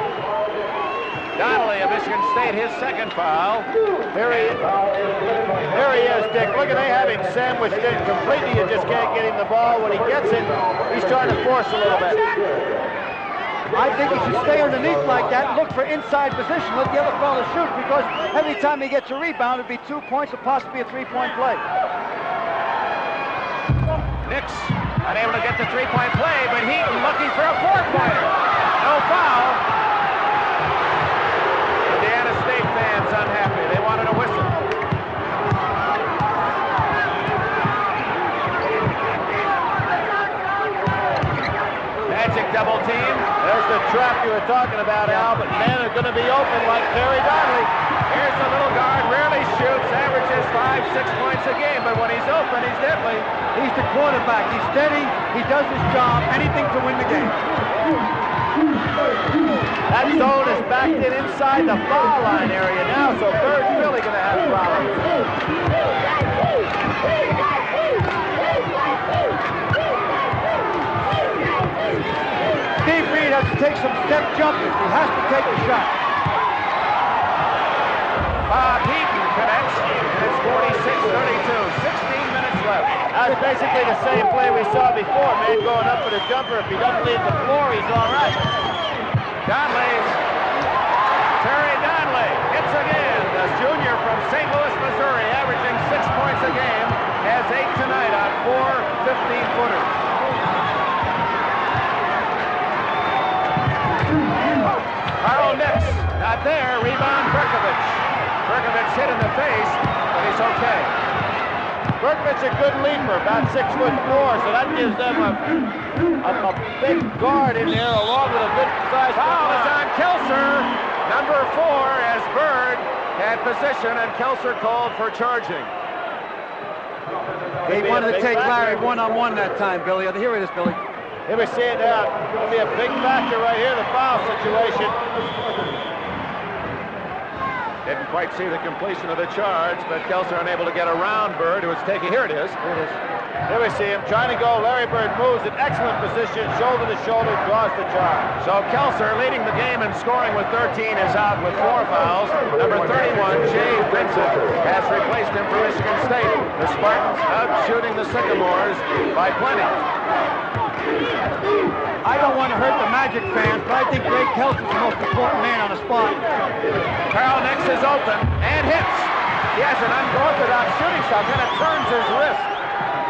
Donnelly of Michigan State, his second foul. Here he is, Dick. Look at they have him sandwiched in completely. You just can't get him the ball. When he gets it, he's trying to force a little bit. I think he should stay underneath like that and look for inside position. Let the other fellow shoot, because every time he gets a rebound, it'd be 2 points or possibly a three-point play. Nix unable to get the three-point play, but Heaton looking for a four-pointer. No foul. Indiana State fans unhappy. They wanted a whistle. Magic double team. There's the trap you were talking about, Al, but men are going to be open like Terry Donnelly. Here's the little guard, rarely shoots, averages 5-6 points a game, but when he's open, he's deadly. He's the quarterback. He's steady. He does his job. Anything to win the game. That zone is backed in inside the foul line area now, so Bird's really going to have problems. Steve Reed has to take some step jumpers. He has to take the shot. Heaton connects, and it's 46-32. 16 minutes left. That's basically the same play we saw before. Man going up for the jumper. If he doesn't leave the floor, he's all right. Terry Donnelly hits again. The junior from St. Louis, Missouri, averaging 6 points a game, has 8 tonight on 4 15-footers. Carl Nix, not there. Rebound, Berkovich. Berkovich hit in the face, but he's okay. Berkovich a good leaper, about 6'4", so that gives them a big guard in there along with a good size. Foul is on Kelser, number 4, as Bird had position, and Kelser called for charging. He wanted to take Larry one-on-one that time, Billy. Here it is, Billy. Here we see it now. It's going to be a big factor right here, the foul situation. Didn't quite see the completion of the charge, but Kelser unable to get around Bird, who was taking. Here it is. Here we see him trying to go. Larry Bird moves in excellent position, shoulder to shoulder, draws the charge. So Kelser, leading the game and scoring with 13, is out with 4 fouls. Number 31, Jay Vincent, has replaced him for Michigan State. The Spartans out shooting the Sycamores by plenty. I don't want to hurt the Magic fans, but I think Greg Kelser's the most important man on the spot. Carl Nix is open and hits. He has an unorthodox shooting shot, kind of turns his wrist.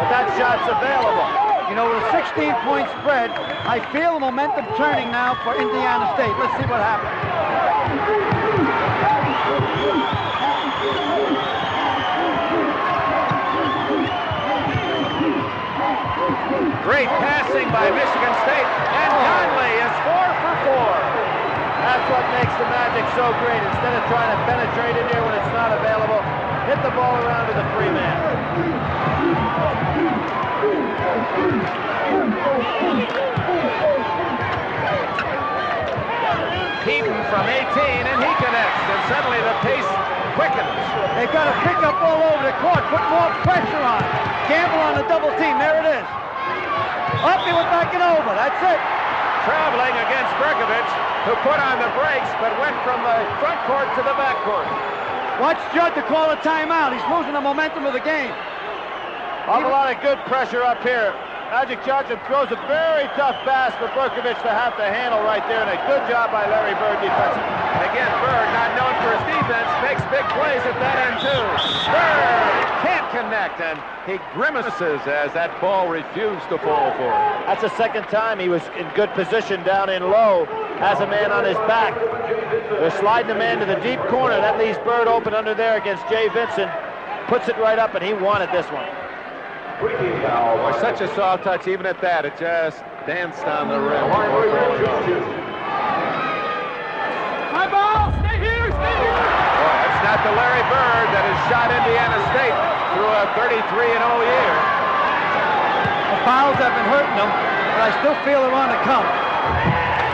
But that shot's available. You know, with a 16-point spread, I feel the momentum turning now for Indiana State. Let's see what happens. Great passing by Michigan State, and Donnelly is 4 for 4. That's what makes the Magic so great. Instead of trying to penetrate in there when it's not available, hit the ball around to the free man. Heaton from 18, and he connects, and suddenly the pace quickens. They've got to pick up all over the court, put more pressure on. Gamble on the double team. There it is. Up, he went back and over. That's it. Traveling against Berkovich, who put on the brakes, but went from the front court to the back court. Watch Judd to call a timeout. He's losing the momentum of the game. A lot of good pressure up here. Magic Johnson throws a very tough pass for Berkovich to have to handle right there, and a good job by Larry Bird defensively. And again, Bird, not known for his defense, makes big plays at that end too. Bird can't connect, and he grimaces as that ball refused to fall for him. That's the second time he was in good position down in low, has a man on his back. They're sliding the man to the deep corner. That leaves Bird open under there against Jay Vincent. Puts it right up, and he wanted this one. Boy, such a soft touch, even at that, it just danced on the rim. My ball, stay here, stay here. Boy, that's not the Larry Bird that has shot Indiana State through a 33-0 year. The fouls have been hurting them, but I still feel they're on the come.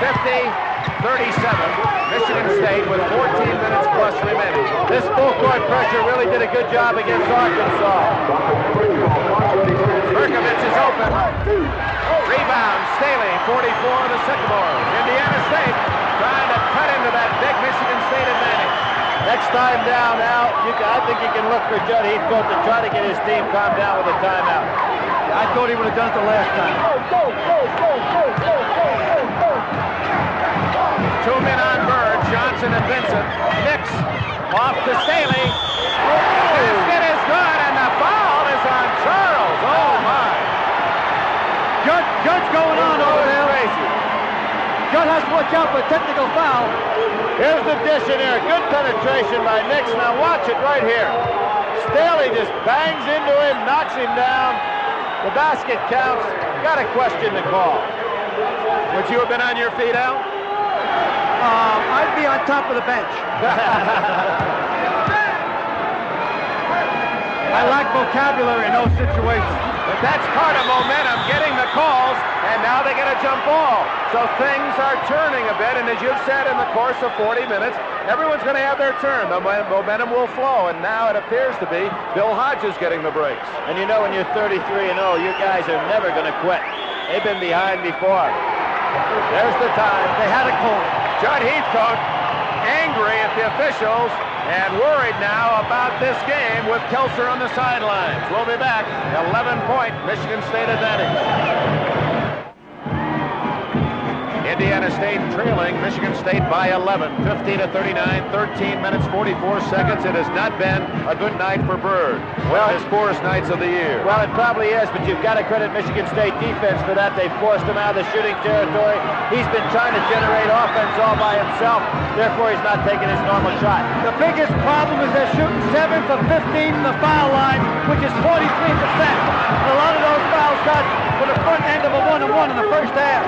50-37, Michigan State with 14 minutes plus remaining. This full court pressure really did a good job against Arkansas. Berkovich is open. Rebound, Staley, 44 of the Sycamores. Indiana State trying to cut into that big Michigan State advantage. Next time down, Al, I think you can look for Judd Heathcote to try to get his team calmed down with a timeout. I thought he would have done it the last time. 2 men on Bird, Johnson and Vincent. Nix off to Staley. The basket is good, and the foul is on Charles. Oh, my. Judd's going on over there. Crazy. Judd has to watch out for a technical foul. Here's the dish in there. Good penetration by Nix. Now watch it right here. Staley just bangs into him, knocks him down. The basket counts. Got to question the call. Would you have been on your feet, Al? I'd be on top of the bench. I lack vocabulary in those situations. But that's part of momentum, getting the calls, and now they get a jump ball. So things are turning a bit, and as you've said, in the course of 40 minutes, everyone's going to have their turn. The momentum will flow, and now it appears to be Bill Hodges getting the breaks. And you know when you're 33-0, you guys are never going to quit. They've been behind before. There's the time. They had a call. Judd Heathcote angry at the officials and worried now about this game with Kelser on the sidelines. We'll be back. 11-point Michigan State advantage. Indiana State trailing Michigan State by 11, 50-39, 13 minutes, 44 seconds. It has not been a good night for Bird. Well, his poorest nights of the year. Well, it probably is, but you've got to credit Michigan State defense for that. They forced him out of the shooting territory. He's been trying to generate offense all by himself. Therefore, he's not taking his normal shot. The biggest problem is they're shooting 7 for 15 from the foul line, which is 43%. A lot of those foul shots were the front end of a 1-1 in the first half.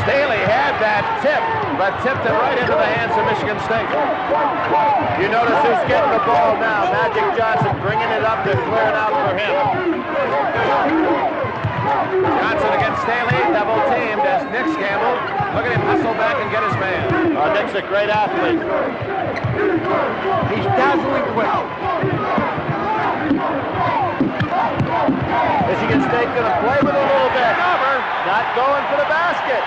Staley had that tip, but tipped it right into the hands of Michigan State. You notice who's getting the ball now. Magic Johnson bringing it up. They're clearing out for him. Johnson against Staley, double teamed as Nix gambled. Look at him hustle back and get his man. Nick's a great athlete. He's dazzling quick. Michigan State going to play with a little bit. Not going for the basket.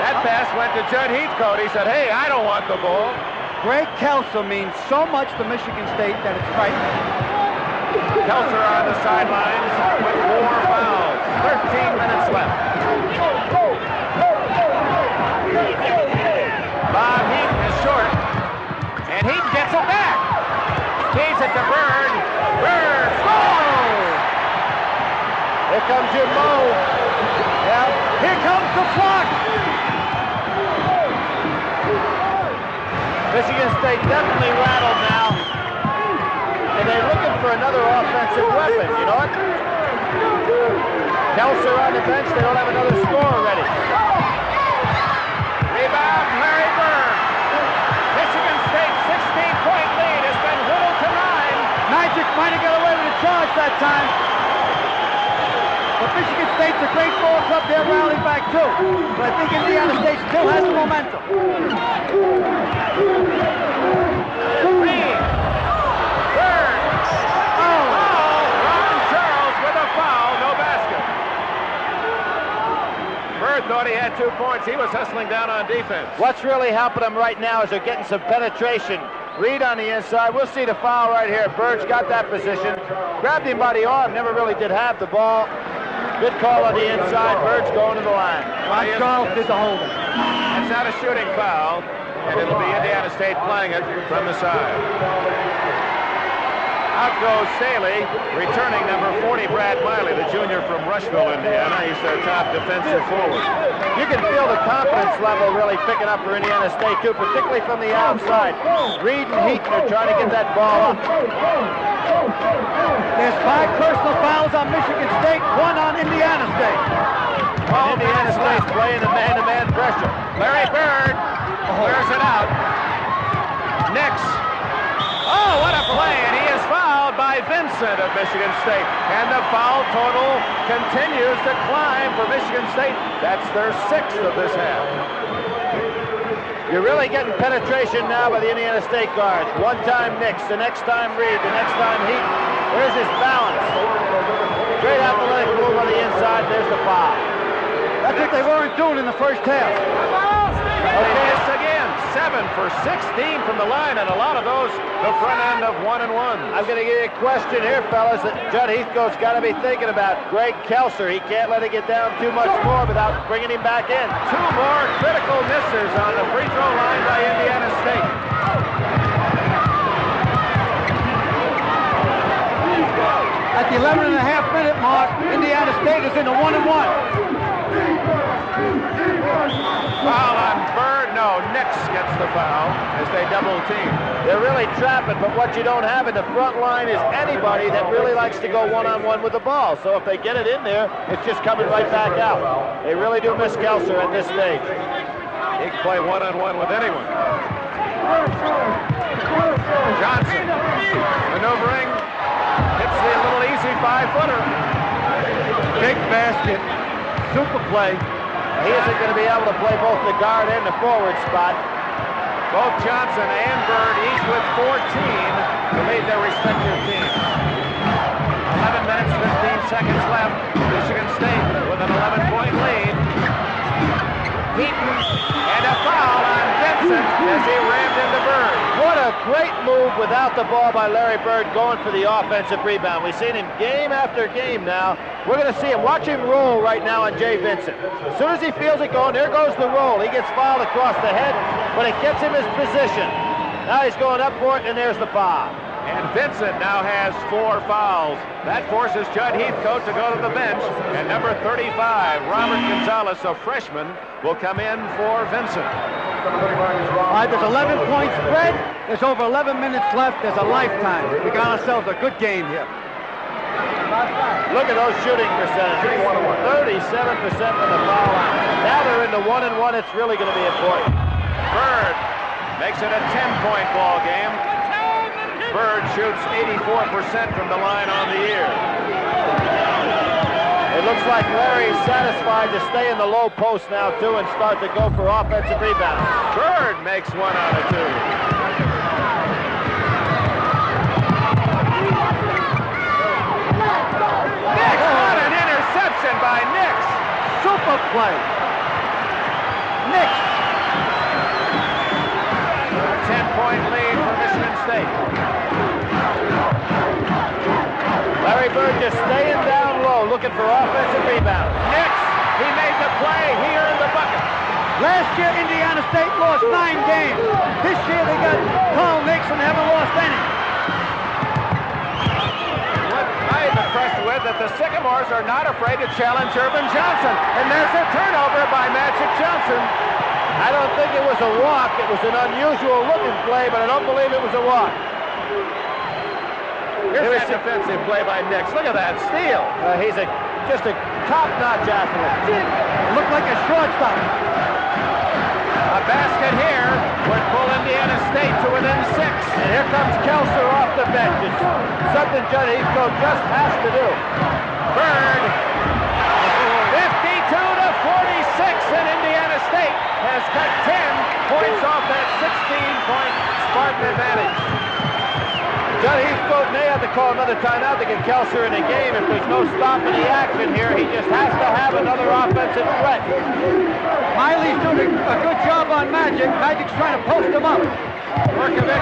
That pass went to Judd Heathcote. He said, hey, I don't want the ball. Greg Kelser means so much to Michigan State that it's frightening. Kelser on the sidelines with 4 fouls. 13 minutes left. Bob Heaton is short, and Heaton gets it back. Feeds it to Bird. Bird scores! Here comes your move. Yeah. Here comes the flock. Michigan State definitely rattled now. And they're looking for another offensive weapon. You know what? Kelser on the bench. They don't have another scorer ready. Rebound, Larry Bird. Michigan State's 16-point lead has been whittled to 9. Magic might have got away with a charge that time. But Michigan State's a great ball club. They're rallying back too. But I think Indiana State still has the momentum. Green. Bird. Oh, Ron Charles with a foul. No basket. Bird thought he had 2 points. He was hustling down on defense. What's really helping them right now is they're getting some penetration. Reed on the inside. We'll see the foul right here. Bird's got that position. Grabbed him by the arm. Never really did have the ball. Good call on the inside. Bird's going to the line. Ron Charles did the holding. It's not a shooting foul, and it'll be Indiana State playing it from the side. Out goes Staley, returning number 40, Brad Miley, the junior from Rushville, Indiana. He's their top defensive forward. You can feel the confidence level really picking up for Indiana State, too, particularly from the outside. Reed and Heaton are trying to get that ball up. There's 5 personal fouls on Michigan State, 1 on Indiana State. Well, Indiana State's playing the man-to-man pressure. Larry Bird clears it out. Nix. Oh, what a play, and he is fouled by Vincent of Michigan State. And the foul total continues to climb for Michigan State. That's their 6th of this half. You're really getting penetration now by the Indiana State guards. One time Nix, the next time Reed, the next time Heaton. There's his balance. Great athletic move on the inside. There's the foul. That's what they weren't doing in the first half. They miss again. 7 for 16 from the line, and a lot of those the front end of 1-and-1. I'm going to give you a question here, fellas, that Judd Heathcote's got to be thinking about. Greg Kelser, he can't let it get down too much more without bringing him back in. 2 more critical misses on the free throw line by Indiana State. At the 11.5-minute mark, Indiana State is in a 1-and-1. Foul on Bird. No, Nix gets the foul as they double team. They're really trapping, but what you don't have in the front line is anybody that really likes to go one-on-one with the ball. So if they get it in there, it's just coming right back out. They really do miss Kelser at this stage. He can play one-on-one with anyone. Johnson maneuvering. Hits the little easy 5-footer. Big basket. Super play. He isn't going to be able to play both the guard and the forward spot. Both Johnson and Bird, each with 14 to lead their respective teams. 11 minutes, 15 seconds left. Michigan State with an 11-point lead. Heaton and a foul on Vincent as he rammed into Bird. What a great move without the ball by Larry Bird going for the offensive rebound. We've seen him game after game now. We're going to see him. Watch him roll right now on Jay Vincent. As soon as he feels it going, there goes the roll. He gets fouled across the head, but it gets him his position. Now he's going up for it, and there's the foul. And Vincent now has 4 fouls. That forces Judd Heathcote to go to the bench. And number 35, Robert Gonzalez, a freshman, will come in for Vincent. All right, there's 11-point spread. There's over 11 minutes left. There's a lifetime. We got ourselves a good game here. Look at those shooting percentages. 37% from the foul line. Now they're into 1-and-1. It's really going to be important. Bird makes it a 10-point ball game. Bird shoots 84% from the line on the year. It looks like Larry's satisfied to stay in the low post now, too, and start to go for offensive rebounds. Bird makes 1 out of 2. Nix, what an interception by Nix. Super play. Nix. 10-point lead for Michigan State. Larry Bird just staying down low, looking for offensive rebounds. Nix, he made the play here in the bucket. Last year, Indiana State lost 9 games. This year, they got Carl Nix and haven't lost any. What I am impressed with that the Sycamores are not afraid to challenge Urban Johnson. And there's a turnover by Magic Johnson. I don't think it was a walk. It was an unusual looking play, but I don't believe it was a walk. Here's that defensive play by Nix. Look at that steal. He's just a top-notch athlete. Looked like a shortstop. A basket here would pull Indiana State to within 6. And here comes Kelser off the bench. It's something Judd Heathcote just has to do. Bird, 52-46, and Indiana State has cut 10 points off that 16-point Spartan advantage. Judd Heathcote may have to call another timeout to get Kelser in the game. If there's no stopping the action here, he just has to have another offensive threat. Miley's doing a good job on Magic. Magic's trying to post him up. Berkovich.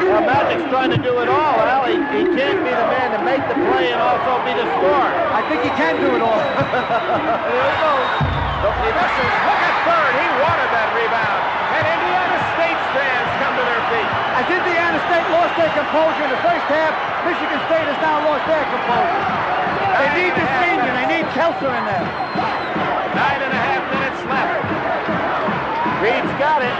Well, Magic's trying to do it all, Al. He can't be the man to make the play and also be the scorer. I think he can do it all. There he goes. He misses. Look at Bird. He wanted that rebound. And Indiana State fans come to their feet. As Indiana State lost their composure in the first half, Michigan State has now lost their composure. They need this senior. They need Kelser in there. 9.5 minutes left. Reed's got it.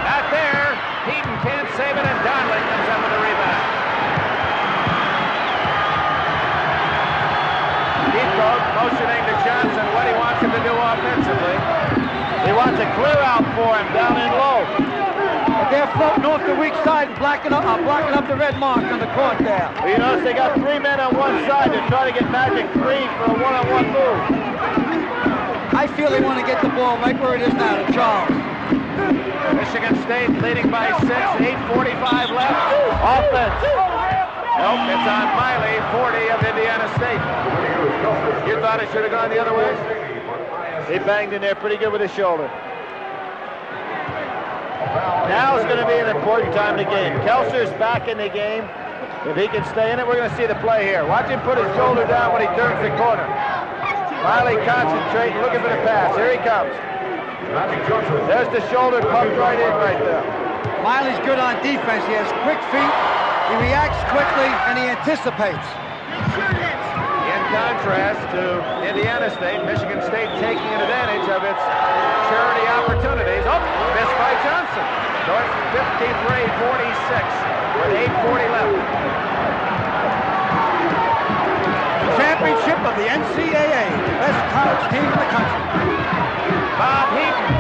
Not there. Heaton can't save it, and Donnelly comes up with a rebound. Heathcote motioning to Johnson what he wants him to do offensively. He wants a clear out for him down in low. But they're floating off the weak side and blocking up the red mark on the court there. Well, you notice they got 3 men on one side to try to get Magic free for a one-on-one move. I feel they want to get the ball right where it is now to Charles. Michigan State leading by 6, 8:45 left. Offense. Nope, it's on Miley, 40 of Indiana State. You thought it should have gone the other way? He banged in there pretty good with his shoulder. Now is going to be an important time in the game. Kelser's back in the game. If he can stay in it, we're going to see the play here. Watch him put his shoulder down when he turns the corner. Miley concentrating, looking for the pass. Here he comes. There's the shoulder pumped right in right there. Miley's good on defense. He has quick feet. He reacts quickly, and he anticipates. In contrast to Indiana State, Michigan State taking advantage of its charity opportunities. Oh, missed by Johnson. So it's 53-46 with 8:40 left. Championship of the NCAA, the best college team in the country. Bob Heaton,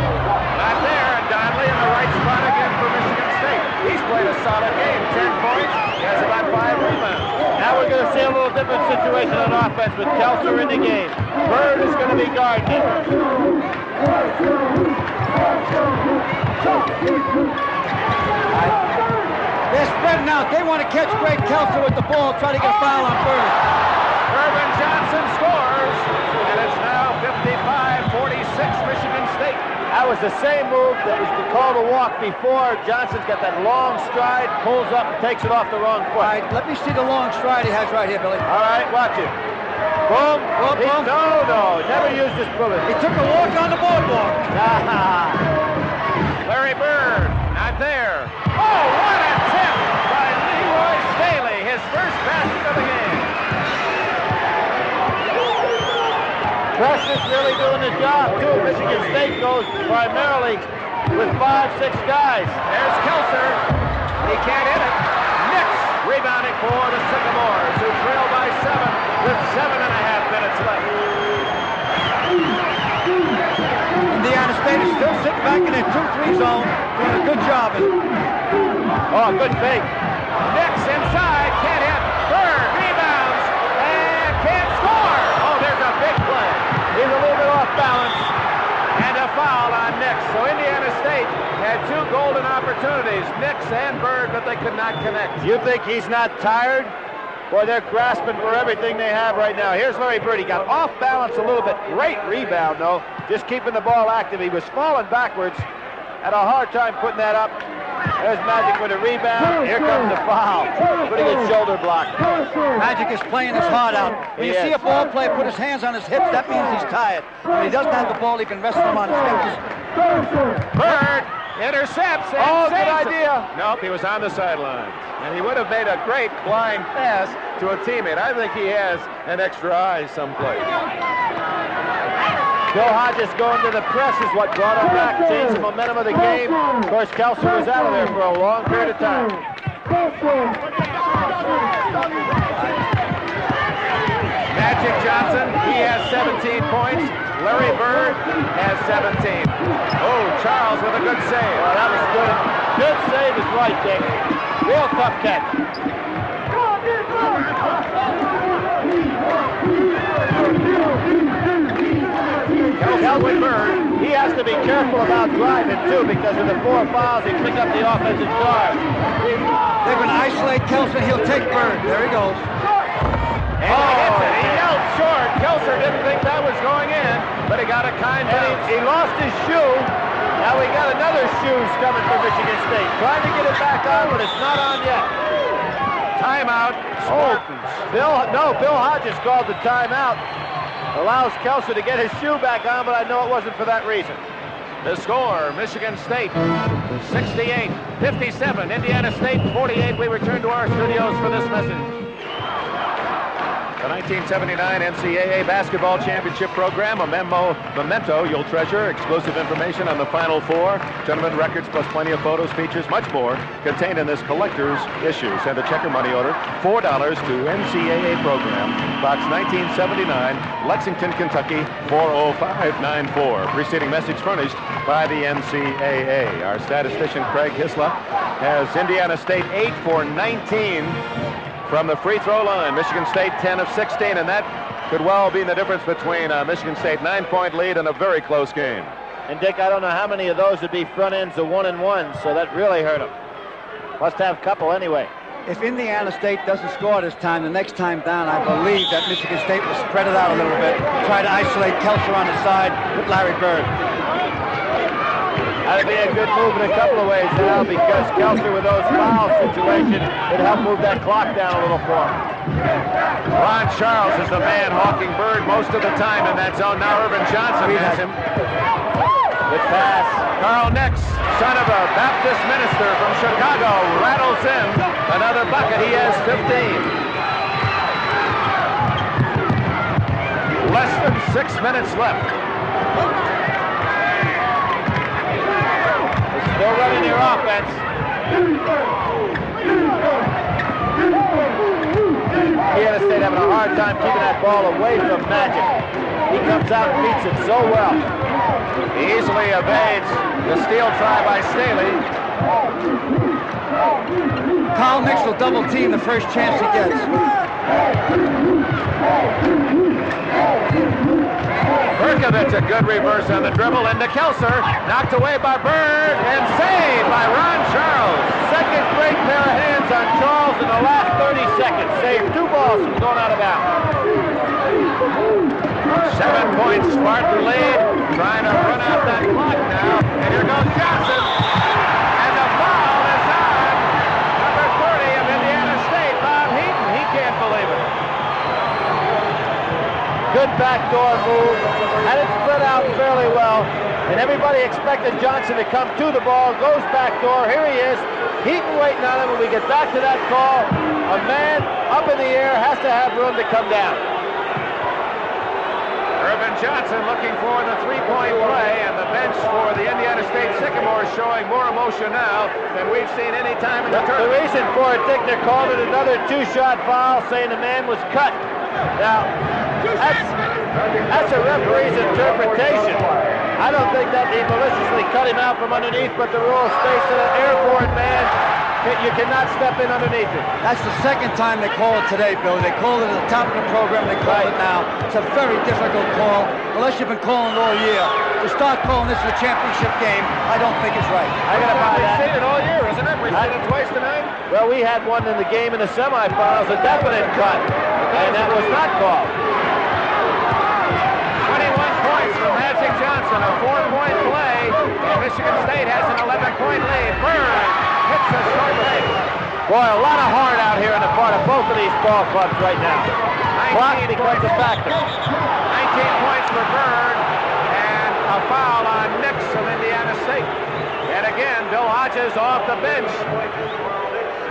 not there, and Donnelly in the right spot again for Michigan State. He's played a solid game, 10 points, he has about 5 rebounds. Now we're going to see a little different situation on offense with Kelser in the game. Bird is going to be guarding him. They're spreading out. They want to catch Greg Kelser with the ball, try to get a foul on Bird. Irvin Johnson scores, and it's now 55-46 Michigan State. That was the same move that was called a walk before. Johnson's got that long stride, pulls up, and takes it off the wrong foot. All right, let me see the long stride he has right here, Billy. All right, watch it. Boom, boom, boom. No, never used this bullet. He took a walk on the boardwalk. Larry Bird, not there. Oh, what a tip by Leroy Staley, his first basket of the game. Press is really doing the job, too. Michigan State goes primarily with 5-6 guys. There's Kelser. He can't hit it. Nix rebounding for the Sycamores, who trail by 7 with 7.5 minutes left. Indiana State is still sitting back in their 2-3 zone, doing a good job. Oh, good fake. Nix inside, can't hit. Bird rebounds and can't score. Oh, there's a big play. He's a little bit off balance. And a foul on Nix. So Indiana State had 2 golden opportunities, Nix and Bird, but they could not connect. You think he's not tired? Boy, they're grasping for everything they have right now. Here's Larry Bird. He got off balance a little bit. Great rebound, though. Just keeping the ball active. He was falling backwards. Had a hard time putting that up. There's Magic with a rebound. Here comes the foul. Pretty good shoulder block. Magic is playing his heart out. When you see a ball player put his hands on his hips, that means he's tired. When he doesn't have the ball, he can rest them on his hips. Bird intercepts and Oh, good saves it. idea. Nope, he was on the sideline. And he would have made a great flying pass to a teammate. I think he has an extra eye someplace. Bill Hodges going to the press is what brought him back, changed the momentum of the game. Of course, Kelser was out of there for a long period of time. Magic Johnson, he has 17 points. Larry Bird has 17. Oh, Charles with a good save. Well, that was good. Good save is right, Dick. Real tough catch. Kelser with Bird. He has to be careful about driving, too, because of the 4 fouls. He picked up the offensive guard. They're going to isolate Kelser. He'll take Bird. There he goes. And he hits it. He knelt short. Kelser didn't think that was going in, but he got a kind bounce. He lost his shoe. Now we got another shoes coming for Michigan State. Trying to get it back on, but it's not on yet. Timeout, Spartans. Bill Hodges called the timeout. Allows Kelser to get his shoe back on, but I know it wasn't for that reason. The score, Michigan State 68-57, Indiana State 48. We return to our studios for this message. The 1979 NCAA Basketball Championship Program, a memento you'll treasure, exclusive information on the Final Four, tournament records plus plenty of photos, features, much more contained in this collector's issue. Send a check or money order, $4 to NCAA Program, Box 1979, Lexington, Kentucky, 40594. Preceding message furnished by the NCAA. Our statistician Craig Hisla has Indiana State 8 for 19 from the free throw line. Michigan State 10 of 16, and that could well be the difference between Michigan State 9-point lead and a very close game. And Dick, I don't know how many of those would be front ends of 1-and-1, so that really hurt him. Must have a couple anyway. if Indiana State doesn't score this time, the next time down, I believe that Michigan State will spread it out a little bit, try to isolate Kelser on the side with Larry Bird. That'd be a good move in a couple of ways, Al, because Kelser with those foul situations would help move that clock down a little for him. Ron Charles is the man hawking Bird most of the time in that zone. Now Irvin Johnson has him. Good pass. Carl Nix, son of a Baptist minister from Chicago, rattles in another bucket. He has 15. Less than 6 minutes left. They're running their offense. Indiana State having a hard time keeping that ball away from Magic. He comes out and beats it so well. He easily evades the steal try by Staley. Carl Nix will double team the first chance he gets. Berkovich, a good reverse on the dribble into Kelser, knocked away by Bird and saved by Ron Charles. Second great pair of hands on Charles in the last 30 seconds. Saved 2 balls from going out of bounds. 7 points, Spartan lead, trying to run out that clock now. And here goes Johnson. And the foul is on number 30 of Indiana State, Bob Heaton. He can't believe it. Good backdoor move. Had it spread out fairly well. And everybody expected Johnson to come to the ball. Goes backdoor. Here he is. Heaton waiting on him. When we get back to that call, a man up in the air has to have room to come down. Irvin Johnson looking for the three-point play, and the bench for the Indiana State Sycamores showing more emotion now than we've seen any time in the The tournament. reason for it, Dick, they called it another 2-shot foul, saying the man was cut. Now, that's a referee's interpretation. I don't think that he maliciously cut him out from underneath, but the rule states that an airborne man, you cannot step in underneath him. That's the second time they call it today, Bill. They called it at the top of the program. They call it now. It's a very difficult call, unless you've been calling it all year. To start calling this a championship game, I don't think it's right. I gotta buy We've that. seen it all year, isn't it? We've seen it twice tonight. Well, we had one in the game in the semifinals, a definite cut, and that was not called. 21 points from Magic Johnson, a 4-point play, and Michigan State has an 11-point lead. Bird hits a short leg. Boy, a lot of heart out here on the part of both of these ball clubs right now. Clock becomes a factor. 19 points for Bird, and a foul on Nix of Indiana State. And again, Bill Hodges off the bench.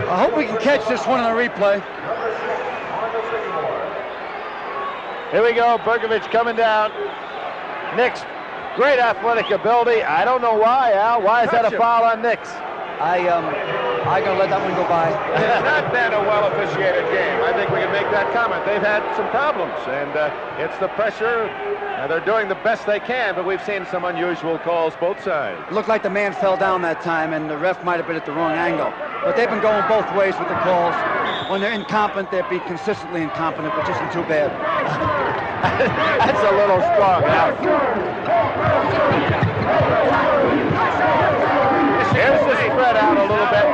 I hope we can catch this one on the replay. Here we go, Berkovich coming down. Nix, great athletic ability. I don't know why, Al. Why is that a foul on Nix? I'm gonna let that one go by. It's not been a well-officiated game. I think we can make that comment. They've had some problems, and it's the pressure. They're doing the best they can, but we've seen some unusual calls both sides. It looked like the man fell down that time, and the ref might have been at the wrong angle. But they've been going both ways with the calls. When they're incompetent, they'll be consistently incompetent, which isn't too bad. That's a little strong, Al. Here's the spread out a little bit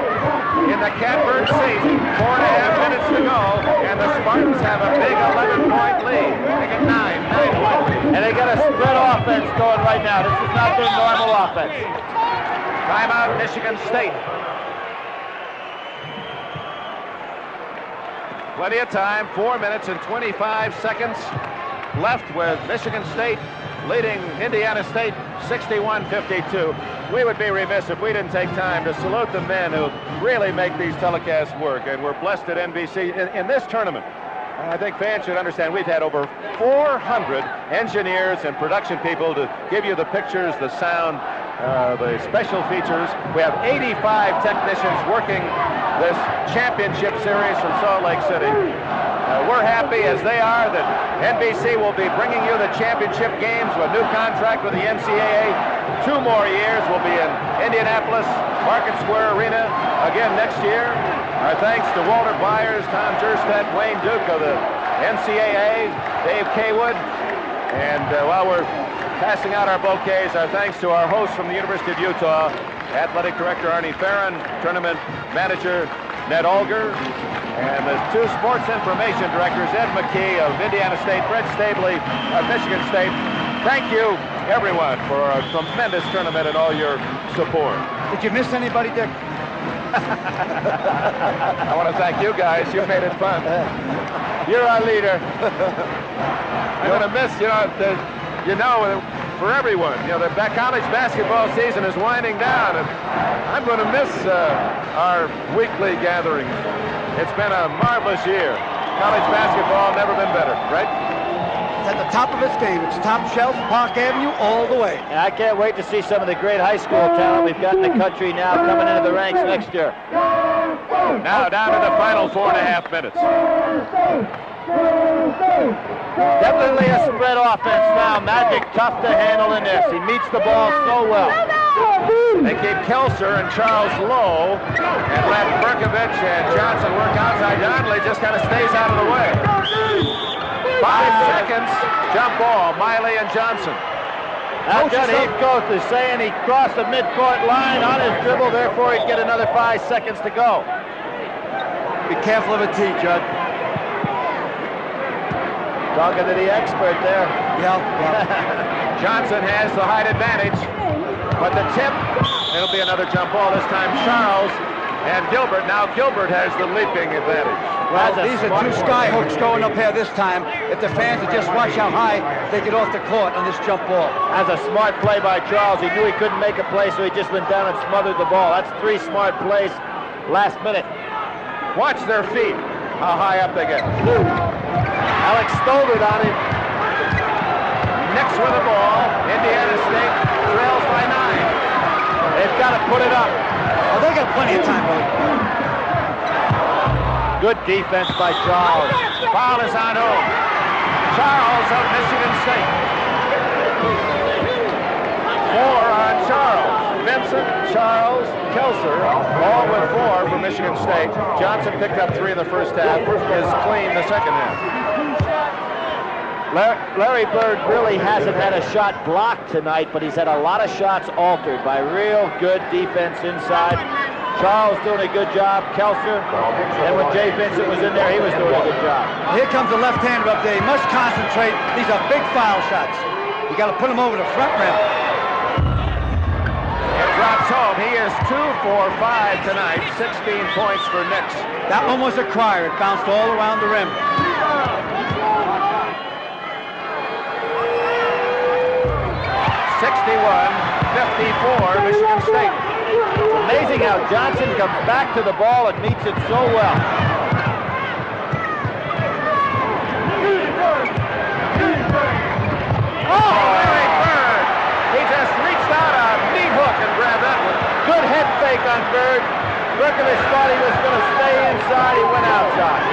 in the Catbird season. 4.5 minutes to go, and the Spartans have a big 11-point lead. They get 9-point lead. And they got a spread offense going right now. This is not their normal offense. Timeout, Michigan State. Plenty of time, 4 minutes and 25 seconds left with Michigan State leading Indiana State 61-52. We would be remiss if we didn't take time to salute the men who really make these telecasts work, and we're blessed at NBC in this tournament. I think fans should understand we've had over 400 engineers and production people to give you the pictures, the sound, the special features. We have 85 technicians working this championship series from Salt Lake City. We're happy, as they are, that NBC will be bringing you the championship games with a new contract with the NCAA. 2 more years. We'll be in Indianapolis, Market Square Arena again next year. Our thanks to Walter Byers, Tom Jerstedt, Wayne Duke of the NCAA, Dave Kaywood. And while we're passing out our bouquets, our thanks to our host from the University of Utah, Athletic Director Arnie Farron, Tournament Manager Ned Olger, and the two sports information directors, Ed McKee of Indiana State, Fred Stabley of Michigan State. Thank you, everyone, for a tremendous tournament and all your support. Did you miss anybody, Dick? I want to thank you guys. You made it fun. You're our leader. I'm going to miss, for everyone. The college basketball season is winding down, and I'm going to miss our weekly gatherings. It's been a marvelous year. College basketball never been better, right? It's at the top of its game. It's top shelf, Park Avenue, all the way. And I can't wait to see some of the great high school talent we've got in the country now coming into the ranks next year. Now down to the final 4.5 minutes. Definitely a spread offense now. Magic tough to handle in this. He meets the ball so well. They keep Kelser and Charles low and let Berkovich and Johnson work outside. Donnelly just kind of stays out of the way. 5 seconds, jump ball, Miley and Johnson. Now Judd Heath is saying he crossed the midcourt line on his dribble, therefore he'd get another 5 seconds to go. Be careful of a tee, Judd. Talking to the expert there. Yeah. Johnson has the height advantage, but the tip, it'll be another jump ball, this time Charles and Gilbert. Now Gilbert has the leaping advantage. Well, these are two sky hooks going up here this time. If the fans would just watch how high they get off the court on this jump ball. That's a smart play by Charles. He knew he couldn't make a play, so he just went down and smothered the ball. That's 3 smart plays last minute. Watch their feet, how high up they get. Alex stole it on him. Next with the ball, Indiana State trails by 9. They've got to put it up. Oh, they got plenty of time, Billy. Good defense by Charles. Foul is on whom? Charles of Michigan State. 4 on Charles. Vincent, Charles, Kelser, all with 4 for Michigan State. Johnson picked up 3 in the first half, is clean the second half. Larry Bird really hasn't had a shot blocked tonight, but he's had a lot of shots altered by real good defense inside. Charles doing a good job, Kelser, and when Jay Vincent was in there, he was doing a good job. Here comes the left-hander up there. He must concentrate. These are big foul shots. You got to put him over the front rim. It drops home. He is 2 for 5 tonight. 16 points for Nix. That one was a crier. It bounced all around the rim. 61-54, Michigan State. It's amazing how Johnson comes back to the ball and meets it so well. Oh, Larry Bird! He just reached out a knee hook and grabbed that one. Good head fake on Bird. Berkovich thought he was going to stay inside. He went outside.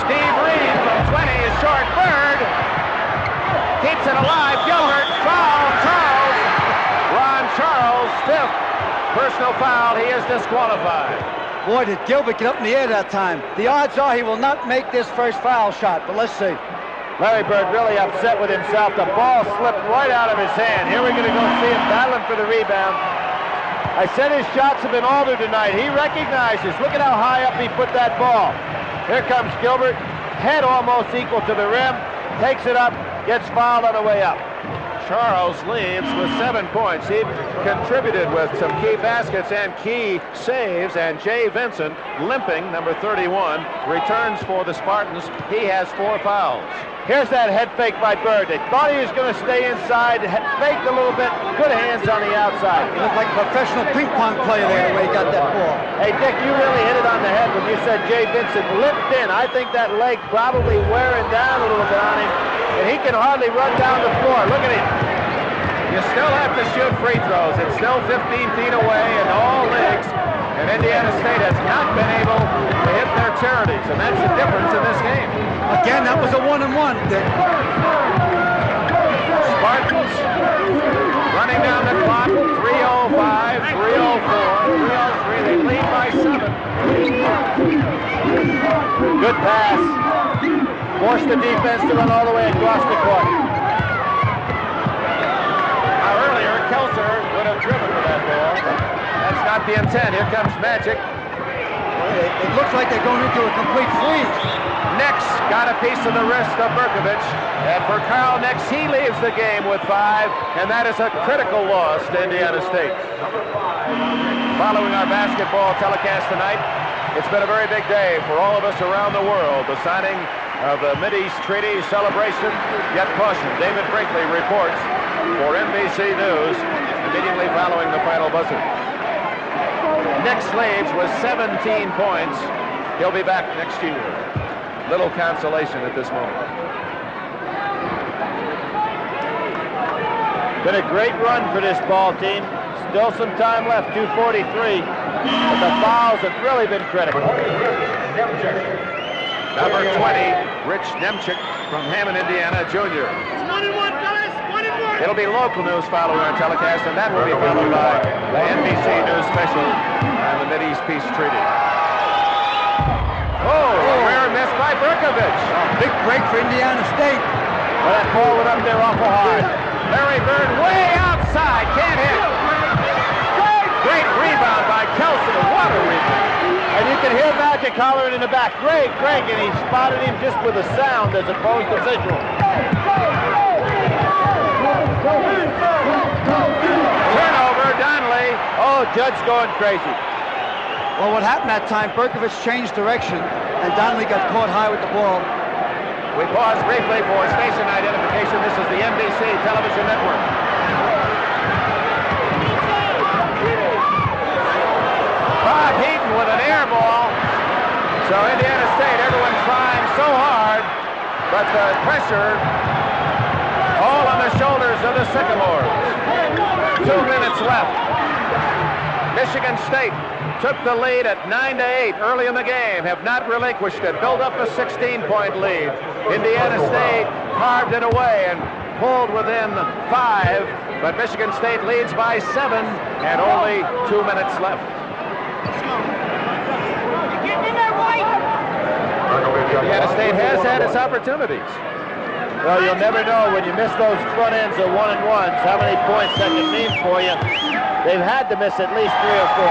Steve Reed from 20 is short. Bird keeps it alive. Gilbert, foul, Charles. Ron Charles, 5th personal foul. He is disqualified. Boy, did Gilbert get up in the air that time. The odds are he will not make this first foul shot, but let's see. Larry Bird really upset with himself. The ball slipped right out of his hand. Here we're going to go see him battling for the rebound. I said his shots have been altered tonight. He recognizes. Look at how high up he put that ball. Here comes Gilbert. Head almost equal to the rim. Takes it up. Gets fouled on the way up. Charles leads with 7 points. He contributed with some key baskets and key saves, and Jay Vincent, limping, number 31, returns for the Spartans. He has 4 fouls. Here's that head fake by Bird. They thought he was going to stay inside, faked a little bit, good hands on the outside. He looked like a professional ping pong player there, the way he got that ball. Hey, Dick, you really hit it on the head when you said Jay Vincent limped in. I think that leg probably wearing down a little bit on him, and he can hardly run down the floor. Look at him. You still have to shoot free throws. It's still 15 feet away in all leagues, and Indiana State has not been able to hit their charities, and that's the difference in this game. Again, that was a 1-and-1, Dick. Spartans running down the clock, 3:05, 3:04, 3:03. They lead by 7. Good pass. Forced the defense to run all the way across the court. Now earlier, Kelser would have driven for that ball. That's not the intent. Here comes Magic. It looks like they're going into a complete freeze. Nix got a piece of the wrist of Berkovich, and for Carl Nix, he leaves the game with 5, and that is a critical loss to Indiana State. Following our basketball telecast tonight, it's been a very big day for all of us around the world. The signing of the Mideast Treaty celebration, yet caution. David Brinkley reports for NBC News immediately following the final buzzer. Nix leads with 17 points. He'll be back next year. Little consolation at this moment. Been a great run for this ball team. Still some time left, 2:43. But the fouls have really been critical. Number 20, Rich Nemchik from Hammond, Indiana, Jr. It's 1-1, guys. 1-1. It'll be local news following our telecast, and that will be followed by the NBC News special on the Mideast Peace Treaty. Oh, a rare miss by Berkovich. Big break for Indiana State. Well, that ball went up there awful hard. Larry Bird way outside, can't hit. Great rebound by Kelser. What a rebound. And you can hear Magic hollering in the back, Greg, Greg, and he spotted him just with a sound as opposed to visual. Turnover, Donnelly. Oh, Judd's going crazy. Well, what happened that time, Berkovich changed direction, and Donnelly got caught high with the ball. We pause briefly for station identification. This is the NBC television network. Bob Heaton with an air ball. So Indiana State, everyone trying so hard, but the pressure all on the shoulders of the Sycamores. 2 minutes left. Michigan State took the lead at 9-8 early in the game, have not relinquished it, built up a 16-point lead. Indiana State carved it away and pulled within 5, but Michigan State leads by 7 and only 2 minutes left. Indiana State has had its opportunities. Well, you'll never know when you miss those front ends of 1-and-1s how many points that can mean for you. They've had to miss at least 3 or 4.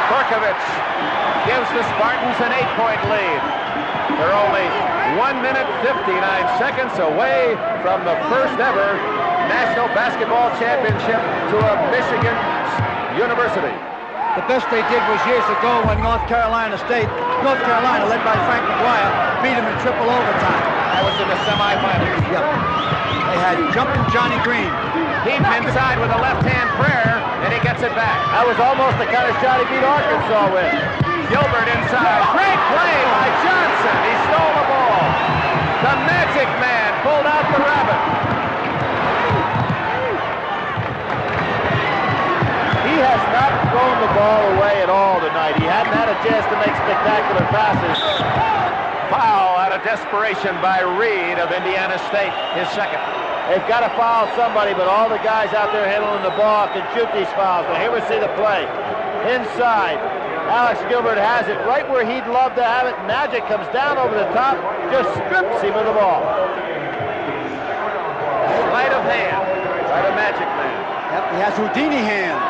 Berkovich gives the Spartans an 8-point lead. They're only 1 minute 59 seconds away from the first ever National Basketball Championship to a Michigan university. The best they did was years ago when North Carolina, led by Frank McGuire, beat them in triple overtime. That was in the semifinals. Yep. They had jumping Johnny Green. Heaton inside with a left-hand prayer, and he gets it back. That was almost the kind of shot he beat Arkansas with. Gilbert inside. Great play by Johnson. He stole the ball. The Magic Man pulled out the rabbit. He has not thrown the ball away at all tonight. He hadn't had a chance to make spectacular passes. Foul out of desperation by Reed of Indiana State, his second. They've got to foul somebody, but all the guys out there handling the ball can shoot these fouls. Now here we see the play. Inside. Alex Gilbert has it right where he'd love to have it. Magic comes down over the top, just strips him of the ball. Sleight of hand by the Magic Man. Yep, he has Houdini hands.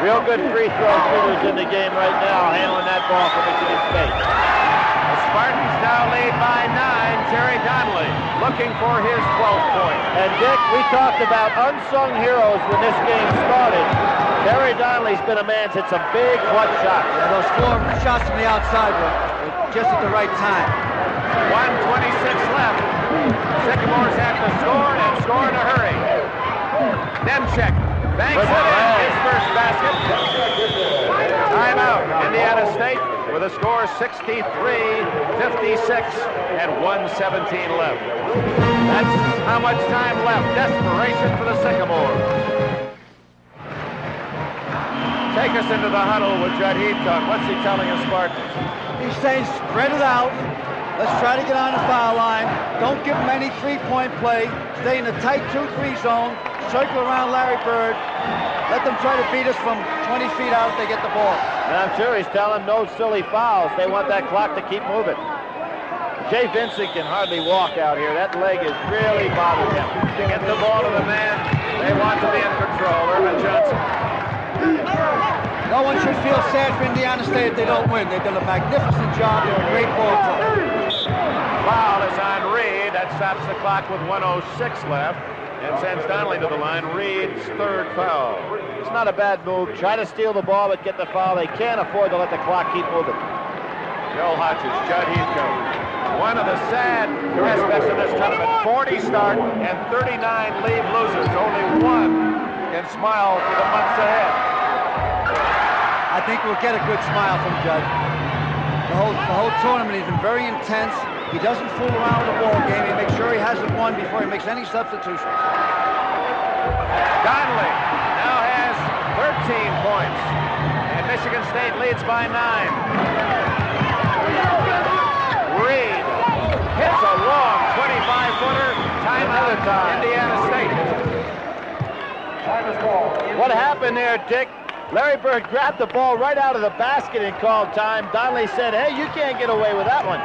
Real good free throw shooters in the game right now, handling that ball for Michigan State. The Spartans now lead by 9. Jerry Donnelly looking for his 12th point. And Dick, we talked about unsung heroes when this game started. Terry Donnelly's been a man since some big clutch shots. Yeah, those 4 shots from the outside were just at the right time. 1:26 left. Sycamores have to score and score in a hurry. Nemchik banks it in, his first basket. Timeout, Indiana State with a score 63-56 and 1:17 left. That's how much time left. Desperation for the Sycamores. Take us into the huddle with Judd Heaton. What's he telling us, Spartans? He's saying spread it out. Let's try to get on the foul line. Don't give them any three-point play. Stay in the tight 2-3 zone. Circle around Larry Bird. Let them try to beat us from 20 feet out if they get the ball. And I'm sure he's telling no silly fouls. They want that clock to keep moving. Jay Vincent can hardly walk out here. That leg is really bothering him. To get the ball to the man, they want to be in control. Irvin Johnson. No one should feel sad for Indiana State if they don't win. They've done a magnificent job. They're a great ball club. Foul is on Reed. That stops the clock with 1:06 left and sends Donnelly to the line. Reed's third foul. It's not a bad move. Try to steal the ball, but get the foul. They can't afford to let the clock keep moving. Bill Hodges, Judd Heaton. One of the sad aspects of this tournament, 40 start and 39 leave losers. Only one can smile for the months ahead. I think we'll get a good smile from Judd. The whole tournament, he's been very intense. He doesn't fool around with the ball game. He makes sure he hasn't won before he makes any substitutions. Donnelly now has 13 points, and Michigan State leads by 9. Reed hits a long 25-footer. Timeout, Indiana State. What happened there, Dick? Larry Bird grabbed the ball right out of the basket and called time. Donnelly said, hey, you can't get away with that one.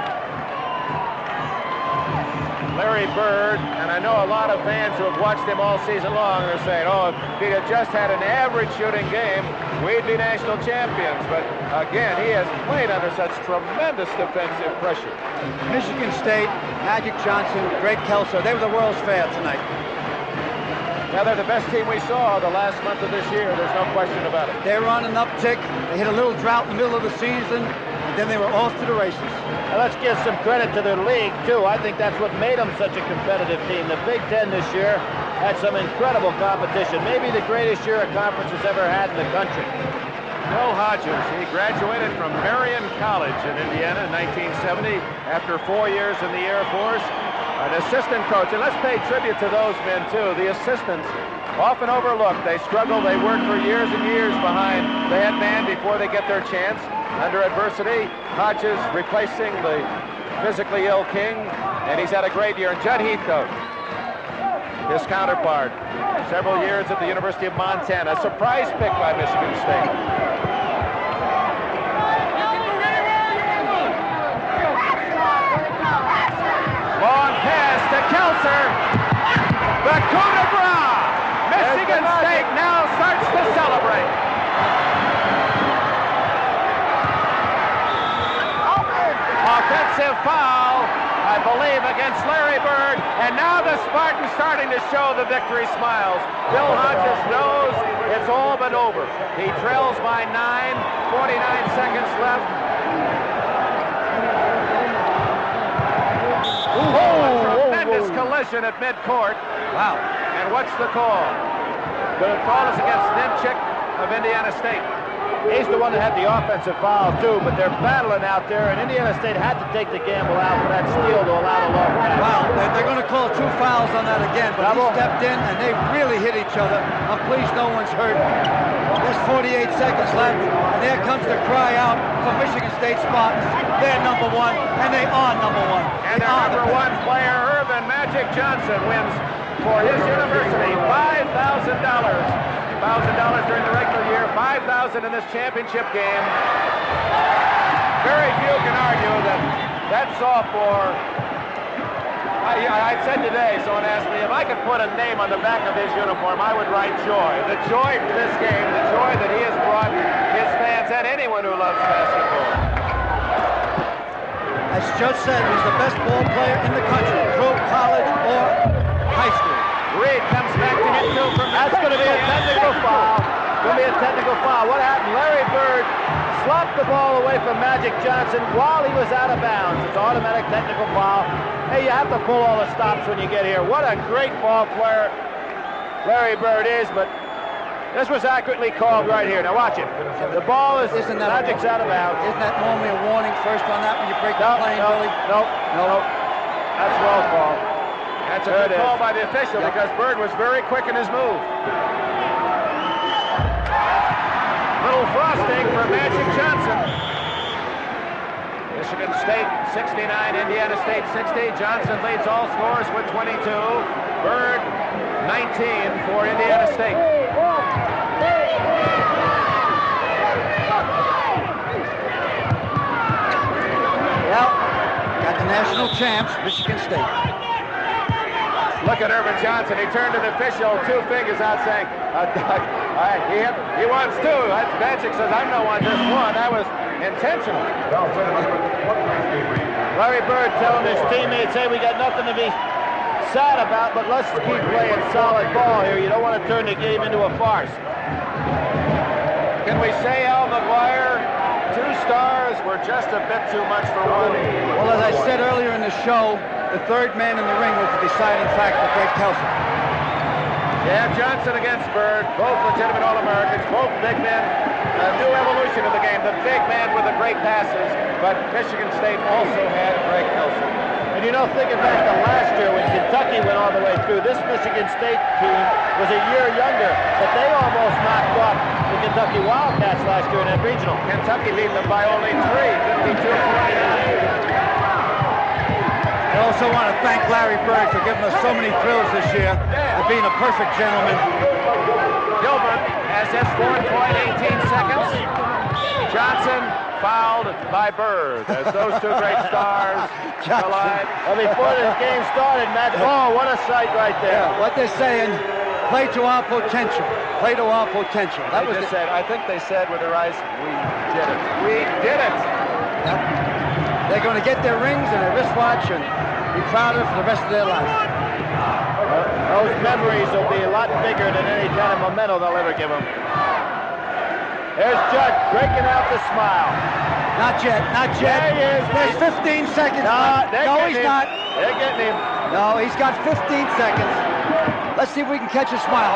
Larry Bird, and I know a lot of fans who have watched him all season long are saying, oh, if he had just had an average shooting game, we'd be national champions. But again, he has played under such tremendous defensive pressure. Michigan State, Magic Johnson, Greg Kelser, they were the World's Fair tonight. Now, they're the best team we saw the last month of this year. There's no question about it. They were on an uptick. They hit a little drought in the middle of the season, and then they were off to the races. Now let's give some credit to their league, too. I think that's what made them such a competitive team. The Big Ten this year had some incredible competition. Maybe the greatest year a conference has ever had in the country. Bill Hodges, he graduated from Marion College in Indiana in 1970 after 4 years in the Air Force. An assistant coach, and let's pay tribute to those men too. The assistants, often overlooked. They struggle, they work for years and years behind the head man before they get their chance. Under adversity, Hodges replacing the physically ill King, and he's had a great year. And Judd Heaton, his counterpart, several years at the University of Montana. A surprise pick by Michigan State. Long pass to Kelser. The coup de grace. Michigan State now starts to celebrate. Offensive foul, I believe, against Larry Bird. And now the Spartans starting to show the victory smiles. Bill Hodges knows it's all but over. He trails by 9, 49 seconds left. Tremendous collision at midcourt. Wow. And what's the call? The call is against Nimchik of Indiana State. He's the one that had the offensive foul, too, but they're battling out there, and Indiana State had to take the gamble out for that steal to allow the long pass. Wow, they're going to call 2 fouls on that again, but Double. he stepped in, and they really hit each other. I'm pleased no one's hurt. There's 48 seconds left, and there comes the cry out from Michigan State Spartans. They're number 1, and they are number 1. And their number 1 player, Irvin Magic Johnson, wins for his university $5,000. $1,000 during the regular year, $5,000 in this championship game. Very few can argue that that sophomore, I said today, someone asked me if I could put a name on the back of his uniform, I would write joy. The joy for this game, the joy that he has brought his fans and anyone who loves basketball. As Judge said, he's the best ball player in the country, pro, college, or high school. Reed comes back to hit 2 from That's going to be a technical foul. Going to be a technical foul. What happened? Larry Bird slopped the ball away from Magic Johnson while he was out of bounds. It's automatic technical foul. Hey, you have to pull all the stops when you get here. What a great ball player Larry Bird is, but this was accurately called right here. Now watch it. The ball is, Magic's out of bounds. Isn't that normally a warning first on that when you break the plane, Billy? No. That's well called. That's a good call by the official because Bird was very quick in his move. Little frosting for Magic Johnson. Michigan State 69, Indiana State 60. Johnson leads all scores with 22. Bird 19 for Indiana State. Well, got the national champs, Michigan State. Look at Irvin Johnson. He turned to the official, 2 fingers out saying, He wants two. Magic says, I'm not one, just one. That was intentional. Larry Bird telling his teammates, hey, we got nothing to be sad about, but let's keep playing solid ball here. You don't want to turn the game into a farce. Can we say, Al McGuire, 2 stars were just a bit too much for one? Well, as I said earlier in the show, the third man in the ring was the deciding factor, Greg Kelser. Yeah, Johnson against Bird, both legitimate All-Americans, both big men. A new evolution of the game, the big man with the great passes, but Michigan State also had Greg Kelser. And you know, thinking back to last year when Kentucky went all the way through, this Michigan State team was a year younger, but they almost knocked off the Kentucky Wildcats last year in that regional. Kentucky beat them by only 3, 52-49. I also want to thank Larry Bird for giving us so many thrills this year and being a perfect gentleman. Gilbert has his fourth point, 18 seconds. Johnson fouled by Bird as those two great stars collide. Well, before this game started, Matt, oh, what a sight right there. Yeah, what they're saying, play to our potential. Play to our potential. That was said. I think they said with their eyes, we did it. We did it. Yep. They're going to get their rings and their wristwatch and be proud of it for the rest of their life. Those memories will be a lot bigger than any kind of memento they'll ever give them. There's Judd breaking out the smile. Not yet, not yet. There he is. There's 15 seconds. No, he's not. They're getting him. No, he's got 15 seconds. Let's see if we can catch a smile.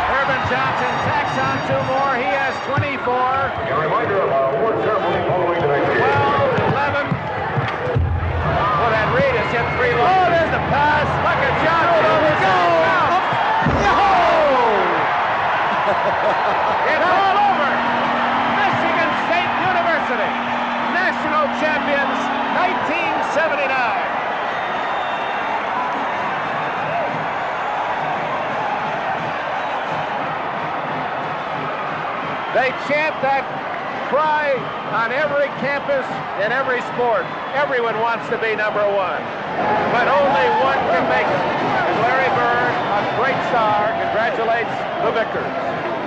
Urban Johnson tacks on 2 more. He has 24. A reminder of our award ceremony following tonight's game. 12, 11. Well, that Reed has hit 3 Oh, there's the pass. Look at Johnson. There we go. It's all over. Michigan State University, national champions, 1979. They chant that cry on every campus in every sport. Everyone wants to be number 1, but only one can make it. And Larry Bird, a great star, congratulates the victors.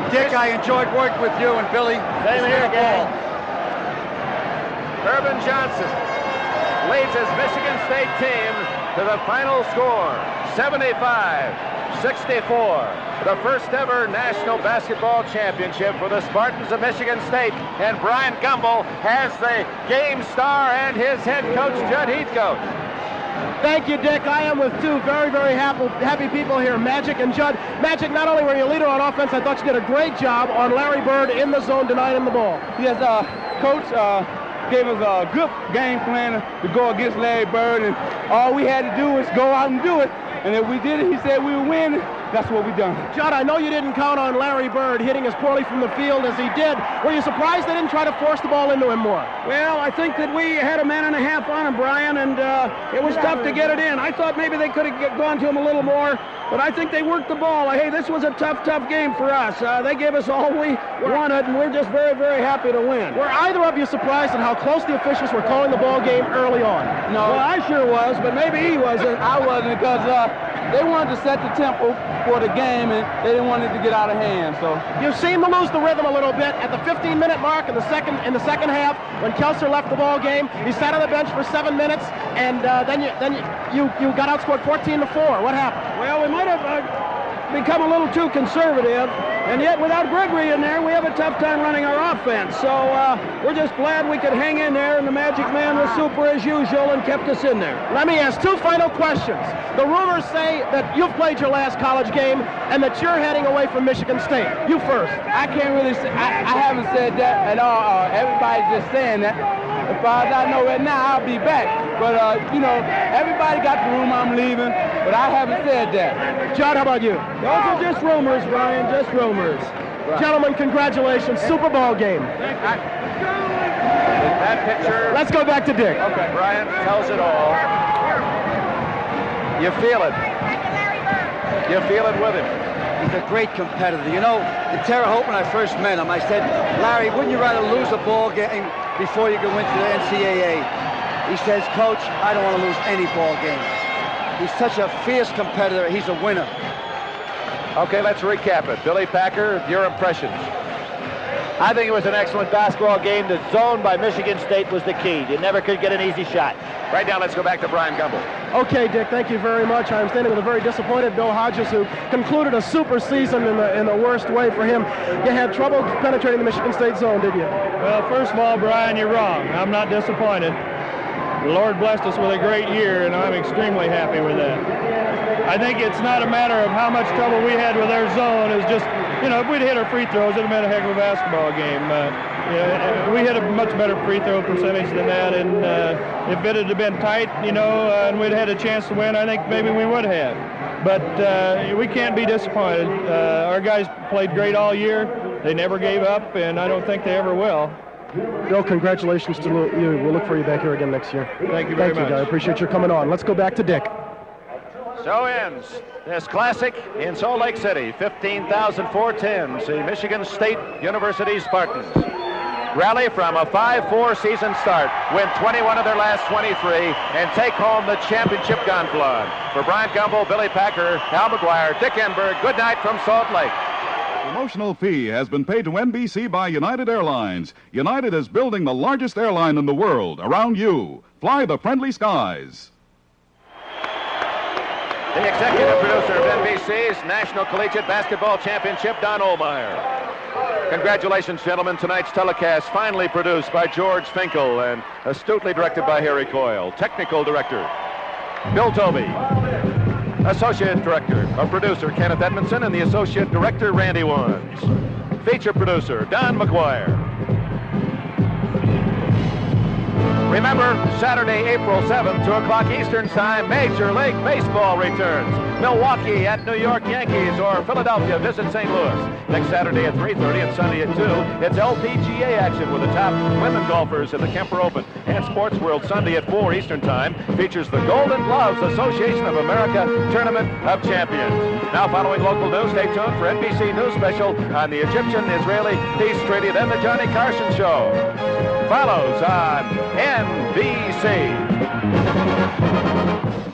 Dick, I enjoyed working with you and Billy. Same here, gang. Urban Johnson leads his Michigan State team to the final score, 75-64. The first ever national basketball championship for the Spartans of Michigan State. And Brian Gumbel has the game star and his head coach, Judd Heathcote. Thank you, Dick. I am with 2 very, very happy people here, Magic and Judd. Magic, not only were you a leader on offense, I thought you did a great job on Larry Bird in the zone denying him the ball. Yes, Coach gave us a good game plan to go against Larry Bird, and all we had to do was go out and do it. And if we did it, he said we would win. That's what we done. Judd, I know you didn't count on Larry Bird hitting as poorly from the field as he did. Were you surprised they didn't try to force the ball into him more? Well, I think that we had a man and a half on him, Brian, and it was tough to get it in. I thought maybe they could have gone to him a little more, but I think they worked the ball. Hey, this was a tough game for us. They gave us all we wanted, and we're just very, very happy to win. Were either of you surprised at how close the officials were calling the ball game early on? No. Well, I sure was, but maybe he wasn't. I wasn't, because they wanted to set the tempo for the game, and they didn't want it to get out of hand. So you seemed to lose the rhythm a little bit at the 15-minute mark in the second half when Kelser left the ball game. He sat on the bench for 7 minutes, and then you got outscored 14-4. What happened? Well, we might have become a little too conservative, and yet without Gregory in there, we have a tough time running our offense. So we're just glad we could hang in there, and the Magic Man was super as usual and kept us in there. Let me ask 2 final questions. The rumors say that you've played your last college game and that you're heading away from Michigan State. You first. I can't really say, I haven't said that at all. Everybody's just saying that. As far as I know right now, I'll be back. But, everybody got the room I'm leaving, but I haven't said that. Judd, how about you? Those are just rumors, Brian, just rumors. Right. Gentlemen, congratulations. Super Bowl game. That picture. Let's go back to Dick. Okay. Brian tells it all. You feel it. You feel it with him. He's a great competitor. You know, in Terre Haute, when I first met him, I said, Larry, wouldn't you rather lose a ball game before you can win to the NCAA? He says, Coach, I don't want to lose any ball games. He's such a fierce competitor. He's a winner. Okay, let's recap it. Billy Packer, your impressions. I think it was an excellent basketball game. The zone by Michigan State was the key. You never could get an easy shot. Right now, let's go back to Brian Gumbel. Okay, Dick, thank you very much. I'm standing with a very disappointed Bill Hodges, who concluded a super season in the worst way for him. You had trouble penetrating the Michigan State zone, did you? Well, first of all, Brian, you're wrong. I'm not disappointed. The Lord blessed us with a great year, and I'm extremely happy with that. I think it's not a matter of how much trouble we had with their zone. It's just, if we'd hit our free throws, it'd have been a heck of a basketball game. We hit a much better free throw percentage than that, and if it had been tight, and we'd had a chance to win, I think maybe we would have. But we can't be disappointed. Our guys played great all year. They never gave up, and I don't think they ever will. Bill, congratulations to you. We'll look for you back here again next year. Thank you very much. I appreciate your coming on. Let's go back to Dick. So ends this classic in Salt Lake City. 15,410. See Michigan State University Spartans rally from a 5-4 season start, win 21 of their last 23, and take home the championship gonfalon. For Brian Gumbel, Billy Packer, Al McGuire, Dick Enberg, good night from Salt Lake. Promotional fee has been paid to NBC by United Airlines. United is building the largest airline in the world around you. Fly the friendly skies. The executive producer of NBC's National Collegiate Basketball Championship, Don Ohlmeyer. Congratulations, gentlemen. Tonight's telecast finally produced by George Finkel and astutely directed by Harry Coyle. Technical director, Bill Tobey. Associate director or producer, Kenneth Edmondson, and the associate director, Randy Wands. Feature producer, Don McGuire. Remember, Saturday, April 7th, 2 o'clock Eastern Time, Major League Baseball returns. Milwaukee at New York Yankees, or Philadelphia visit St. Louis. Next Saturday at 3:30 and Sunday at 2, it's LPGA action with the top women golfers in the Kemper Open. And Sports World Sunday at 4 Eastern Time features the Golden Gloves Association of America Tournament of Champions. Now following local news, stay tuned for NBC News Special on the Egyptian-Israeli Peace Treaty, then the Johnny Carson Show. Follows on NBC.